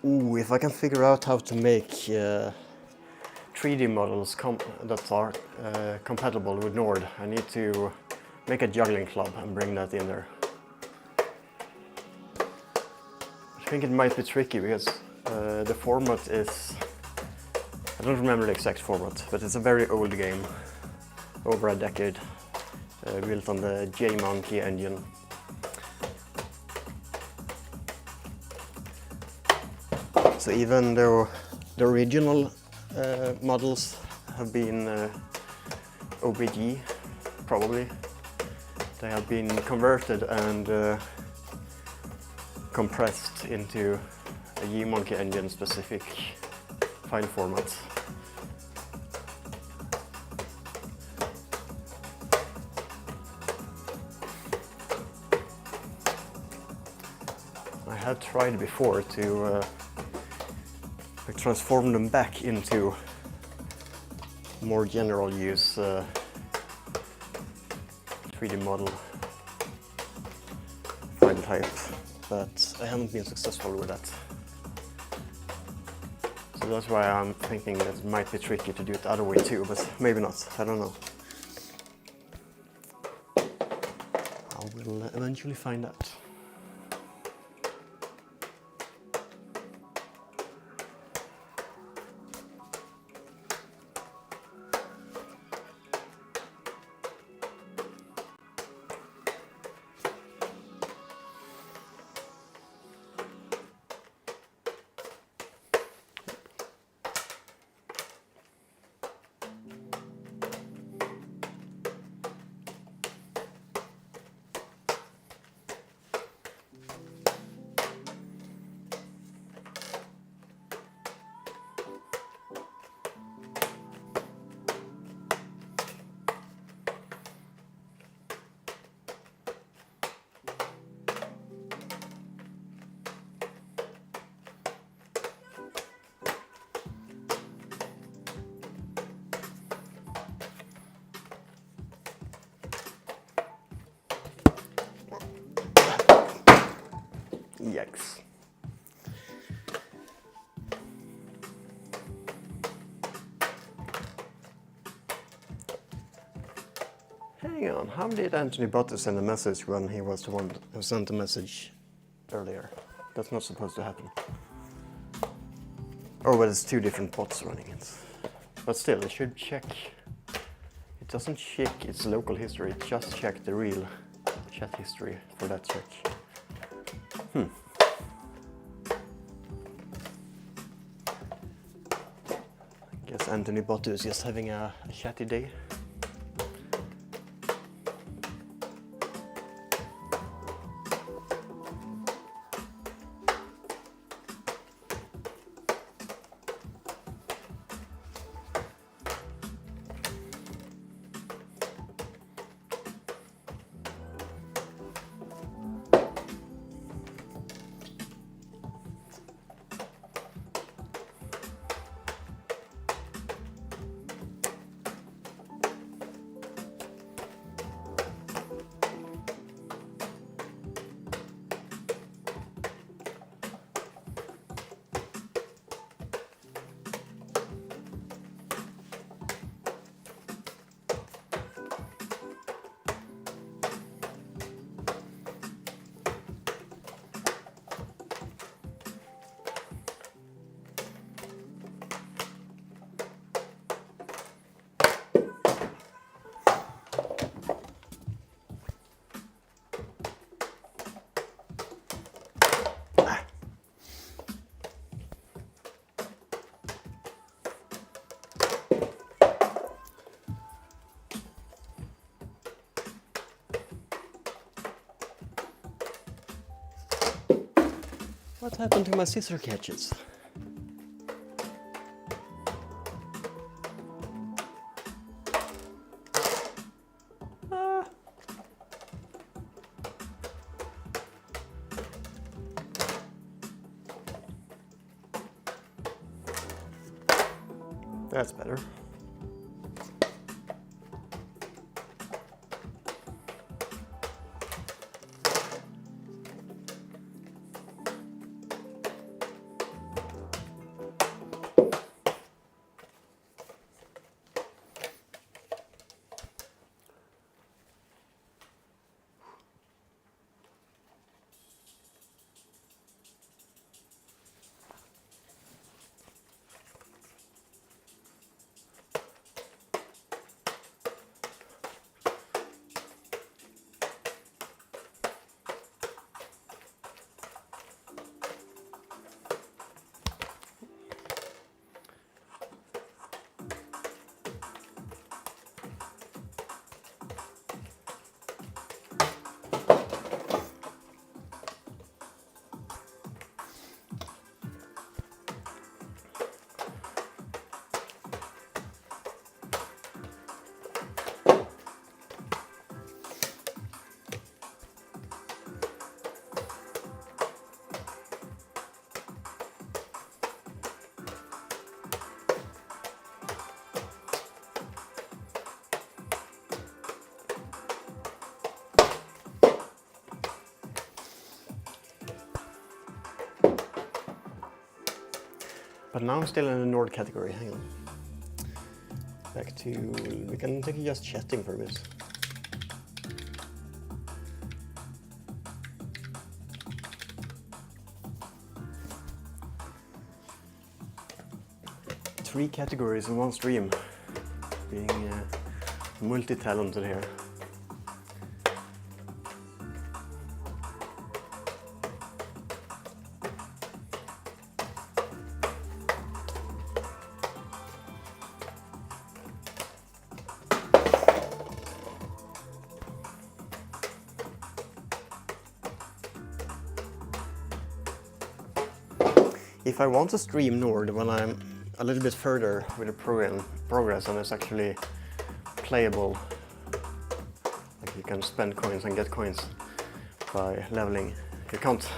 Ooh, if I can figure out how to make 3D models that are compatible with Nord, I need to make a juggling club and bring that in there. I think it might be tricky because the format is... I don't remember the exact format, but it's a very old game, over a decade, built on the J-Monkey engine. So even though the original models have been OBG, probably, they have been converted and compressed into a J-Monkey engine specific file format. I had tried before to transform them back into more general use 3D model file type, but I haven't been successful with that. So that's why I'm thinking that it might be tricky to do it the other way too, but maybe not, I don't know. I will eventually find out. Yikes. Hang on, how did Anthony Bottas send a message when he was the one who sent the message earlier? That's not supposed to happen. Oh, but it's two different bots running it. But still, it should check. It doesn't check its local history, it just checks the real chat history for that check. Guess Anthony Bottas is just having a chatty day. What happened to my scissor catches? That's better. But now I'm still in the Nord category, hang on. Back to, we can take just chatting for a bit. Three categories in one stream, being multi-talented here. If I want to stream Nord when I'm a little bit further with the progress and it's actually playable, like you can spend coins and get coins by leveling, you can't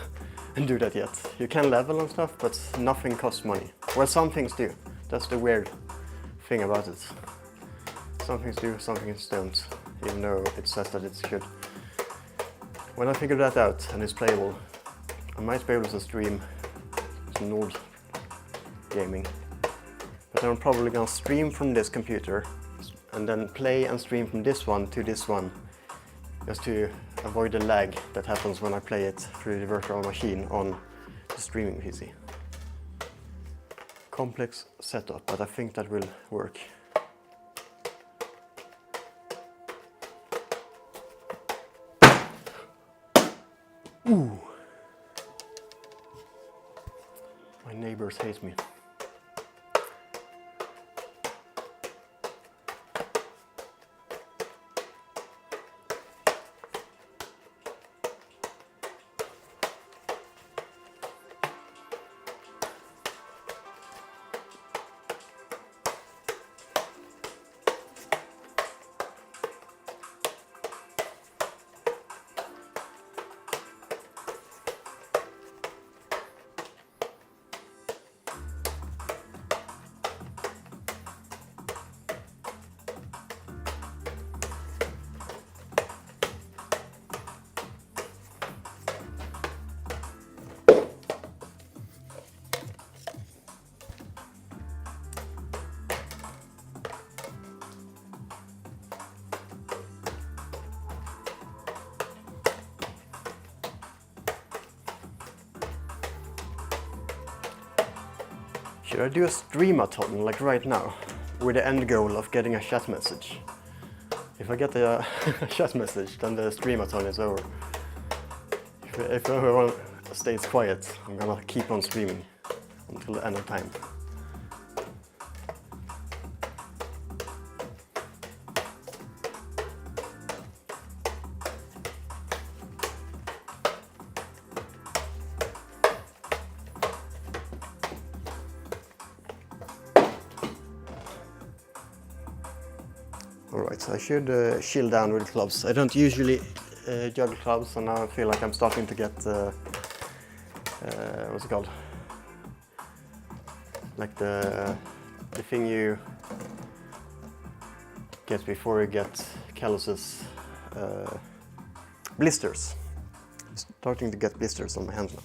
do that yet. You can level and stuff, but nothing costs money. Well, some things do. That's the weird thing about it. Some things do, some things don't, even though it says that it should. When I figure that out and it's playable, I might be able to stream Nord gaming, but I'm probably gonna stream from this computer and then play and stream from this one to this one, just to avoid the lag that happens when I play it through the virtual machine on the streaming PC. Complex setup, but I think that will work. Ooh. My neighbors hate me. Should I do a streamathon like right now, with the end goal of getting a chat message? If I get a chat message, then the streamathon is over. If everyone stays quiet, I'm gonna keep on streaming until the end of time. I should chill down with clubs. I don't usually juggle clubs, and now I feel like I'm starting to get what's it called? Like the thing you get before you get calluses, blisters. Starting to get blisters on my hands now.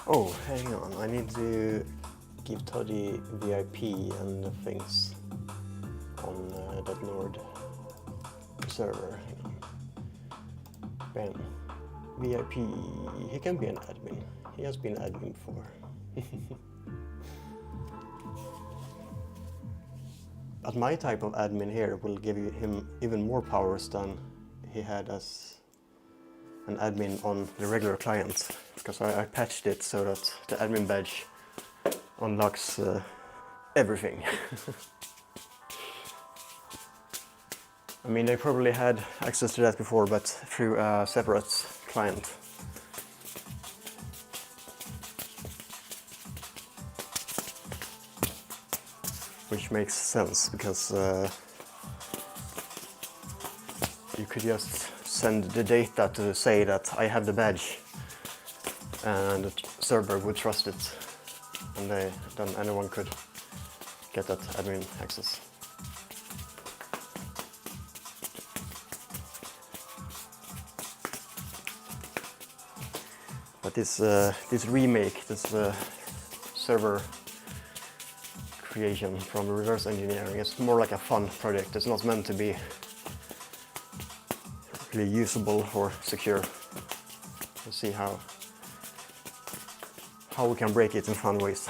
Oh, hang on, I need to give Toddy VIP and the things on that Nord server. Hang on. Bam. VIP, he can be an admin. He has been admin before. But my type of admin here will give him even more powers than he had as an admin on the regular client, because I patched it so that the admin badge unlocks everything. I mean, they probably had access to that before, but through a separate client. Which makes sense, because you could just send the data to say that I have the badge, and the server would trust it, and then anyone could get that admin access. But this remake, this server creation from reverse engineering, it's more like a fun project. It's not meant to be really usable or secure. Let's see how we can break it in fun ways.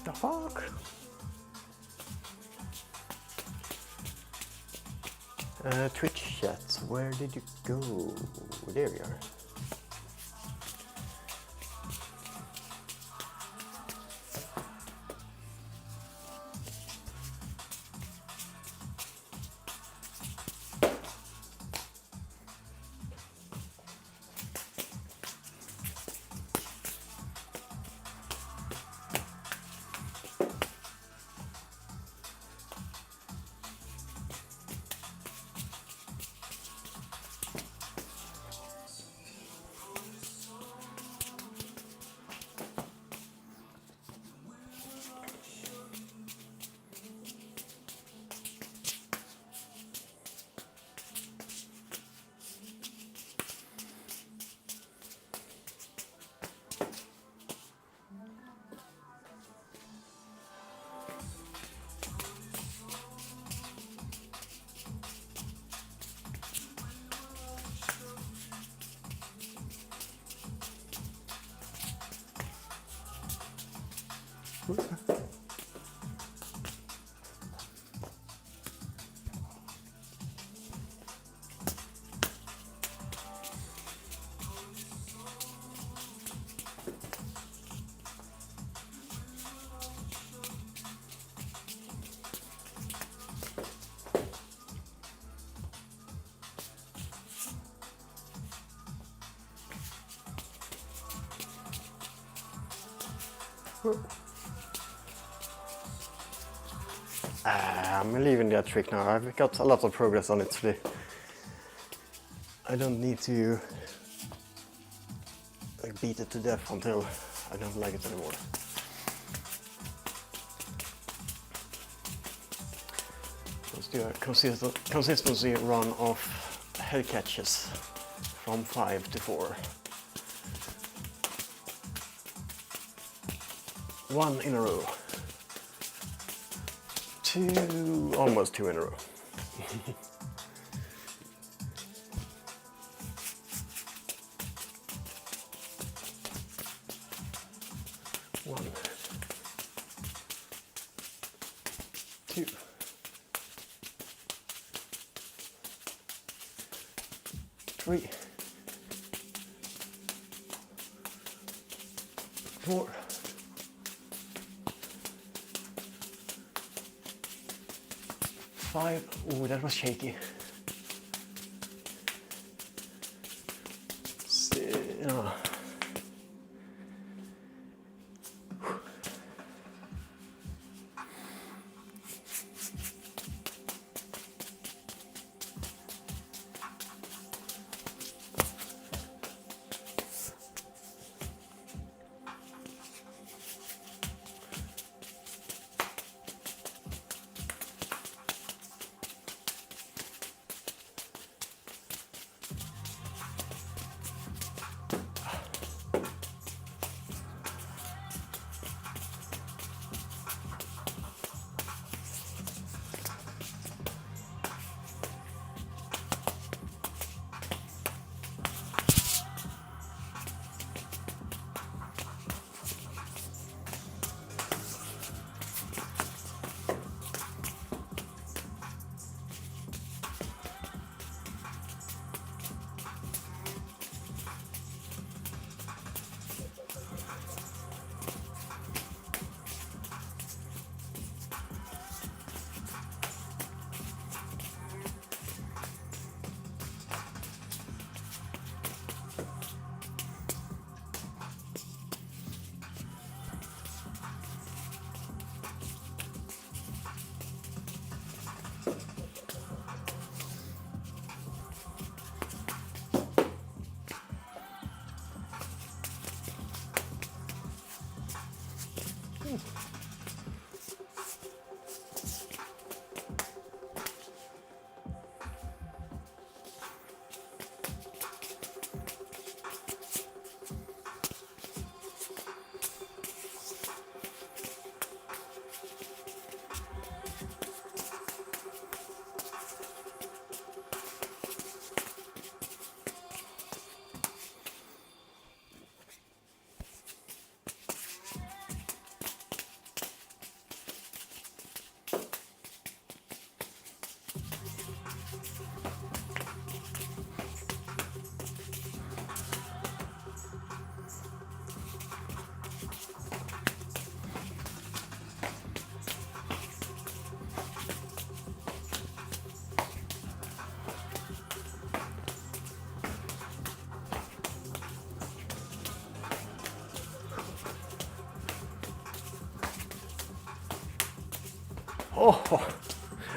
The fuck? Twitch chat, where did you go? There you are. I'm leaving that trick now. I've got a lot of progress on it today. I don't need to like beat it to death until I don't like it anymore. Let's do a consistency run of head catches from 5 to 4. 1 in a row. 2, almost 2 in a row. 1, 2, 3, 4, 5. Oh, that was shaky. 6, oh,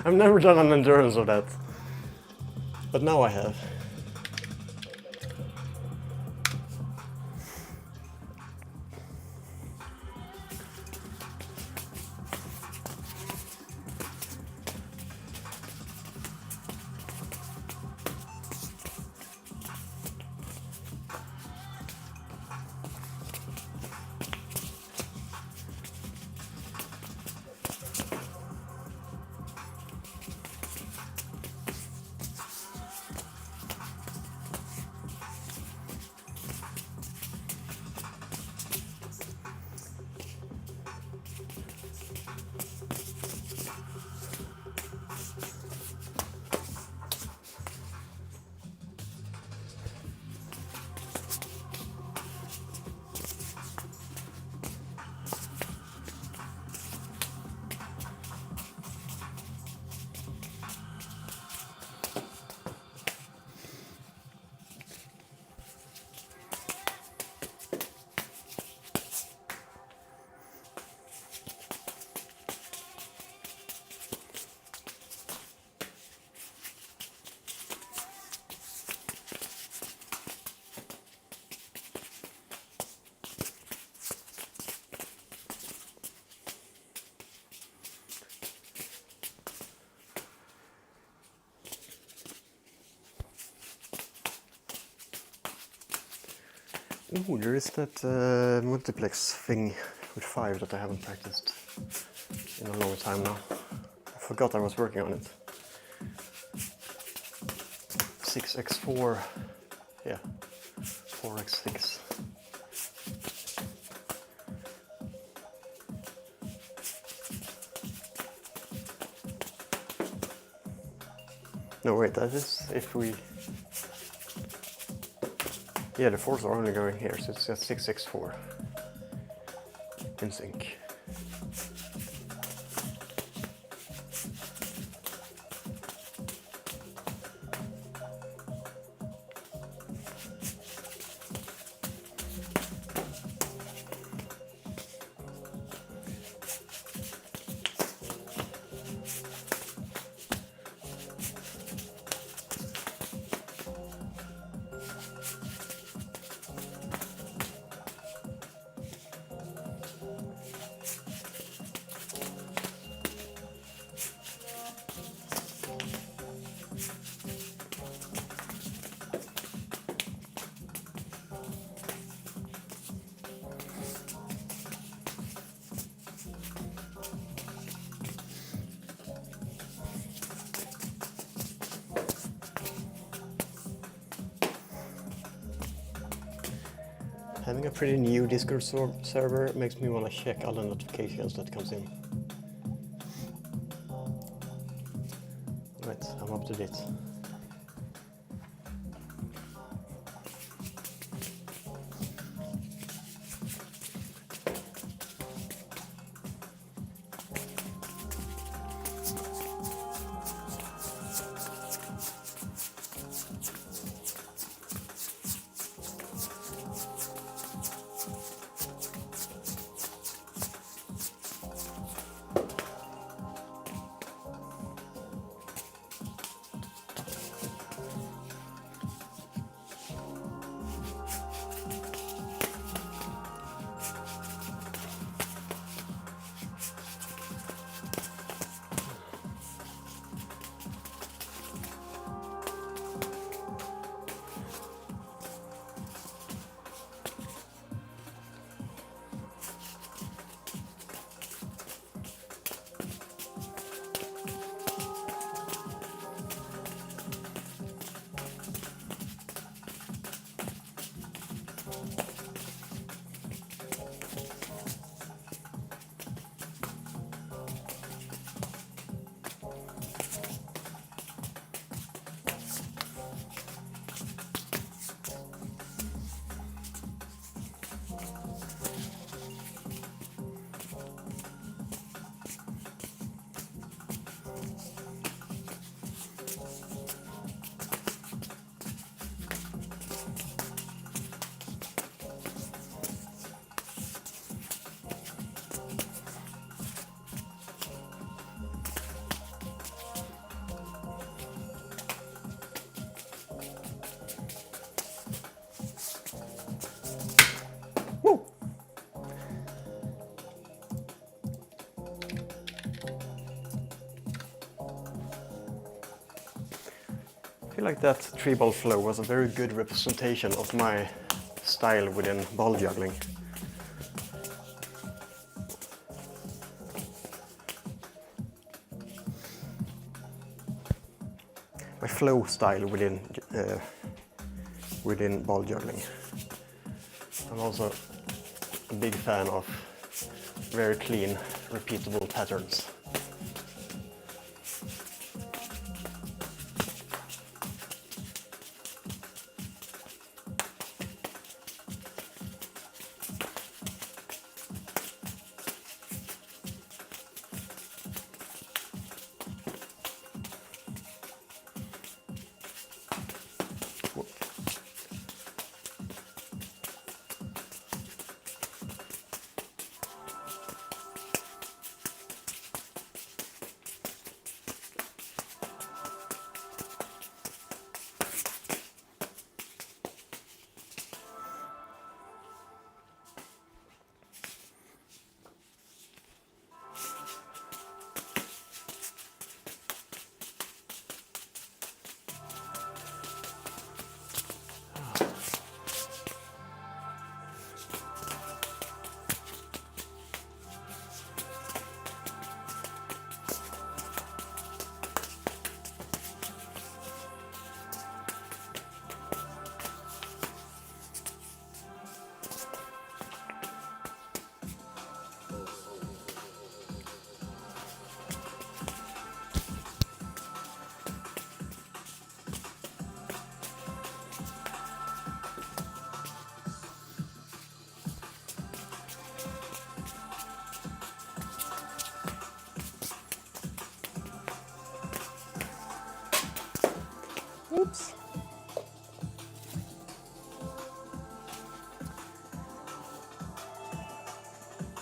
I've never done an endurance of that, but now I have. Ooh, there is that multiplex thing with 5 that I haven't practiced in a long time now. I forgot I was working on it. 6x4, yeah, 4x6. No, wait, that is if we... Yeah, the 4s are only going here, so it's just 6x4 in sync. Having a pretty new Discord server makes me want to check all the notifications that comes in. Right, I'm up to date. I feel like that 3-ball flow was a very good representation of my style within ball juggling. My flow style within ball juggling. I'm also a big fan of very clean, repeatable patterns.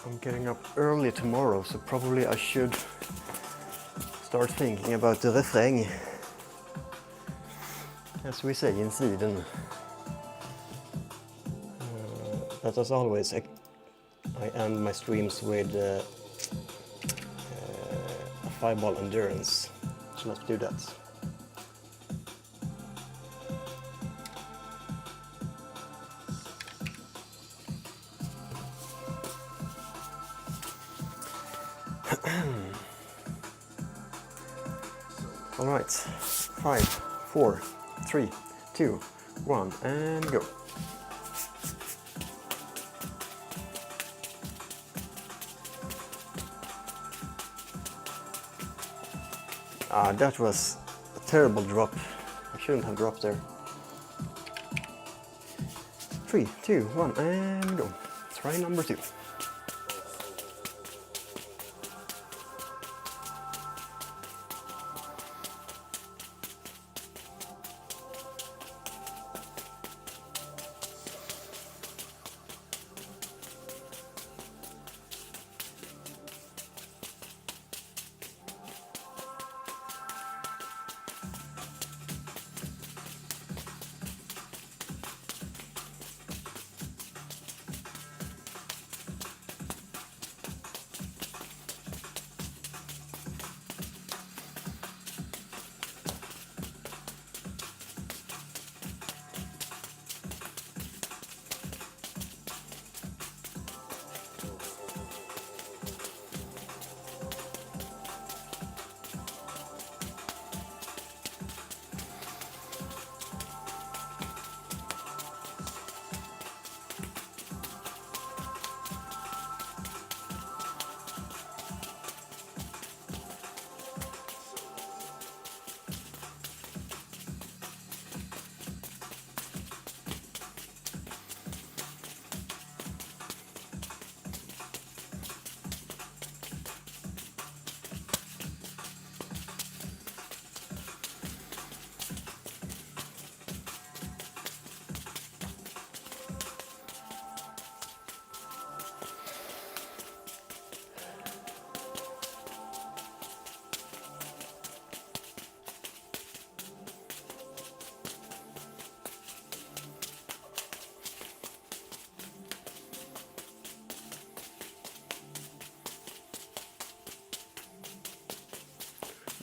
I'm getting up early tomorrow, so probably I should start thinking about the refrain. As we say in Sweden. But as always, I end my streams with a 5-ball endurance. So let's do that. All right, 5, 4, 3, 2, 1, and go. That was a terrible drop. I shouldn't have dropped there. 3, 2, 1, and go. Try number 2.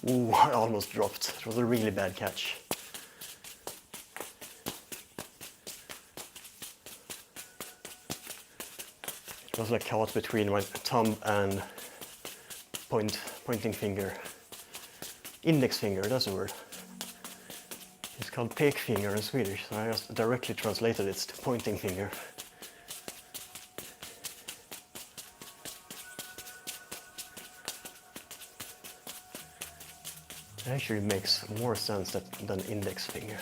Ooh, I almost dropped. It was a really bad catch. It was like caught between my thumb and pointing finger. Index finger, that's the word. It's called pekfinger in Swedish, so I just directly translated it to pointing finger. It actually makes more sense than index finger.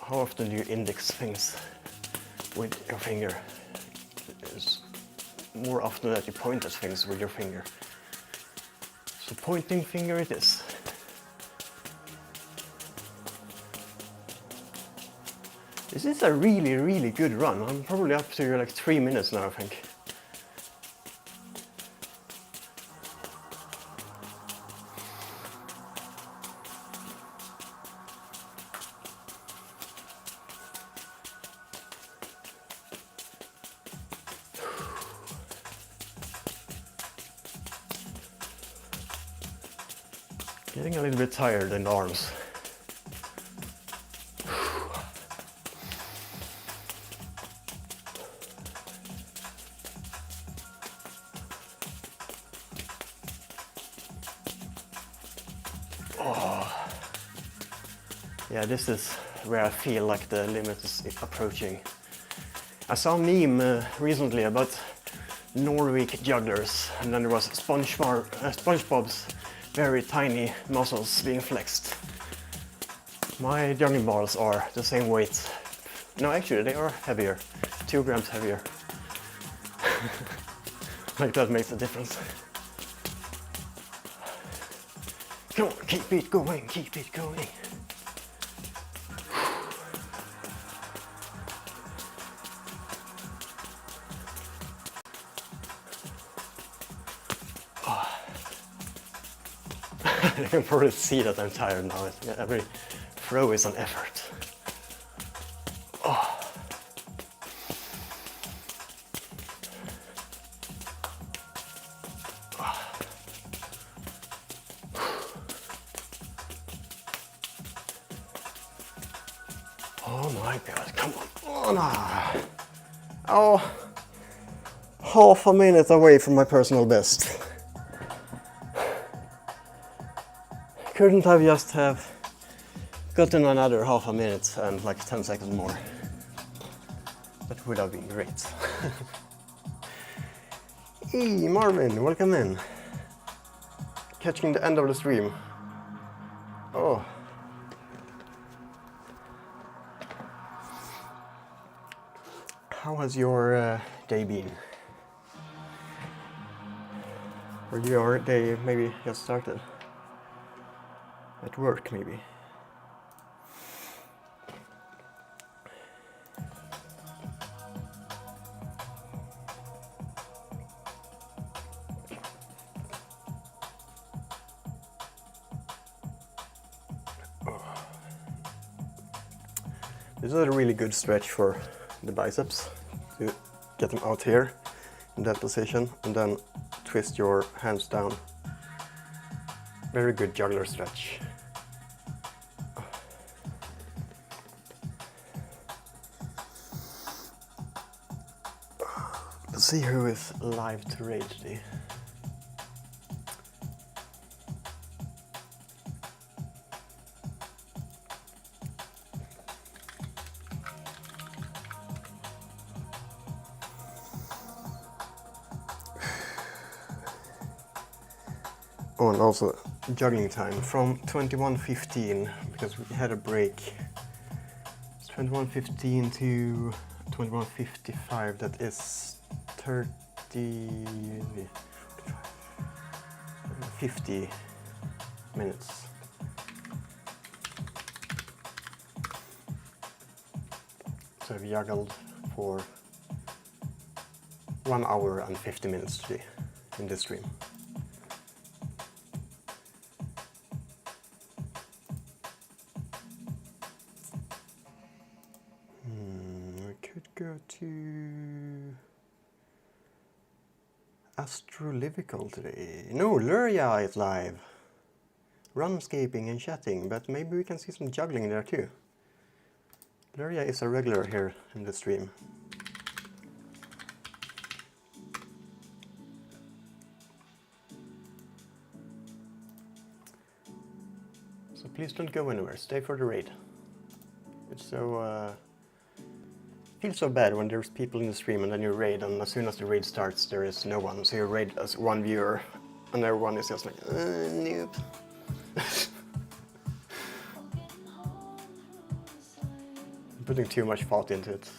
How often do you index things with your finger? It's more often that you point at things with your finger. So pointing finger it is. This is a really, really good run. I'm probably up to like 3 minutes now, I think. Getting a little bit tired in the arms. Oh. Yeah, this is where I feel like the limit is approaching. I saw a meme recently about Nordic jugglers, and then there was SpongeBob's very tiny muscles being flexed. My juggling balls are the same weight. No, actually they are heavier, 2 grams heavier. Like that makes a difference. Come on, keep it going, keep it going. You can probably see that I'm tired now. Every throw is an effort. Oh. Oh my god, come on. Oh, no. Oh, half a minute away from my personal best. Couldn't I just have gotten another half a minute and like 10 seconds more? That would have been great. Hey Marvin, welcome in. Catching the end of the stream. Oh. How has your day been? Or your day maybe just started? At work maybe? This is a really good stretch for the biceps, to get them out here in that position and then twist your hands down. Very good juggler stretch. Let's see who is live to raid today. Oh, and also juggling time from 21:15 because we had a break. It's 21:15 to 21:55. That is 50 minutes. So I've juggled for 1 hour and 50 minutes today in this stream. Go to Astrolivical today. No, Luria is live. Runscaping and chatting, but maybe we can see some juggling there too. Luria is a regular here in the stream. So please don't go anywhere, stay for the raid. It's so feels so bad when there's people in the stream and then you raid, and as soon as the raid starts there is no one, so you raid as one viewer and everyone is just like noob. Putting too much thought into it.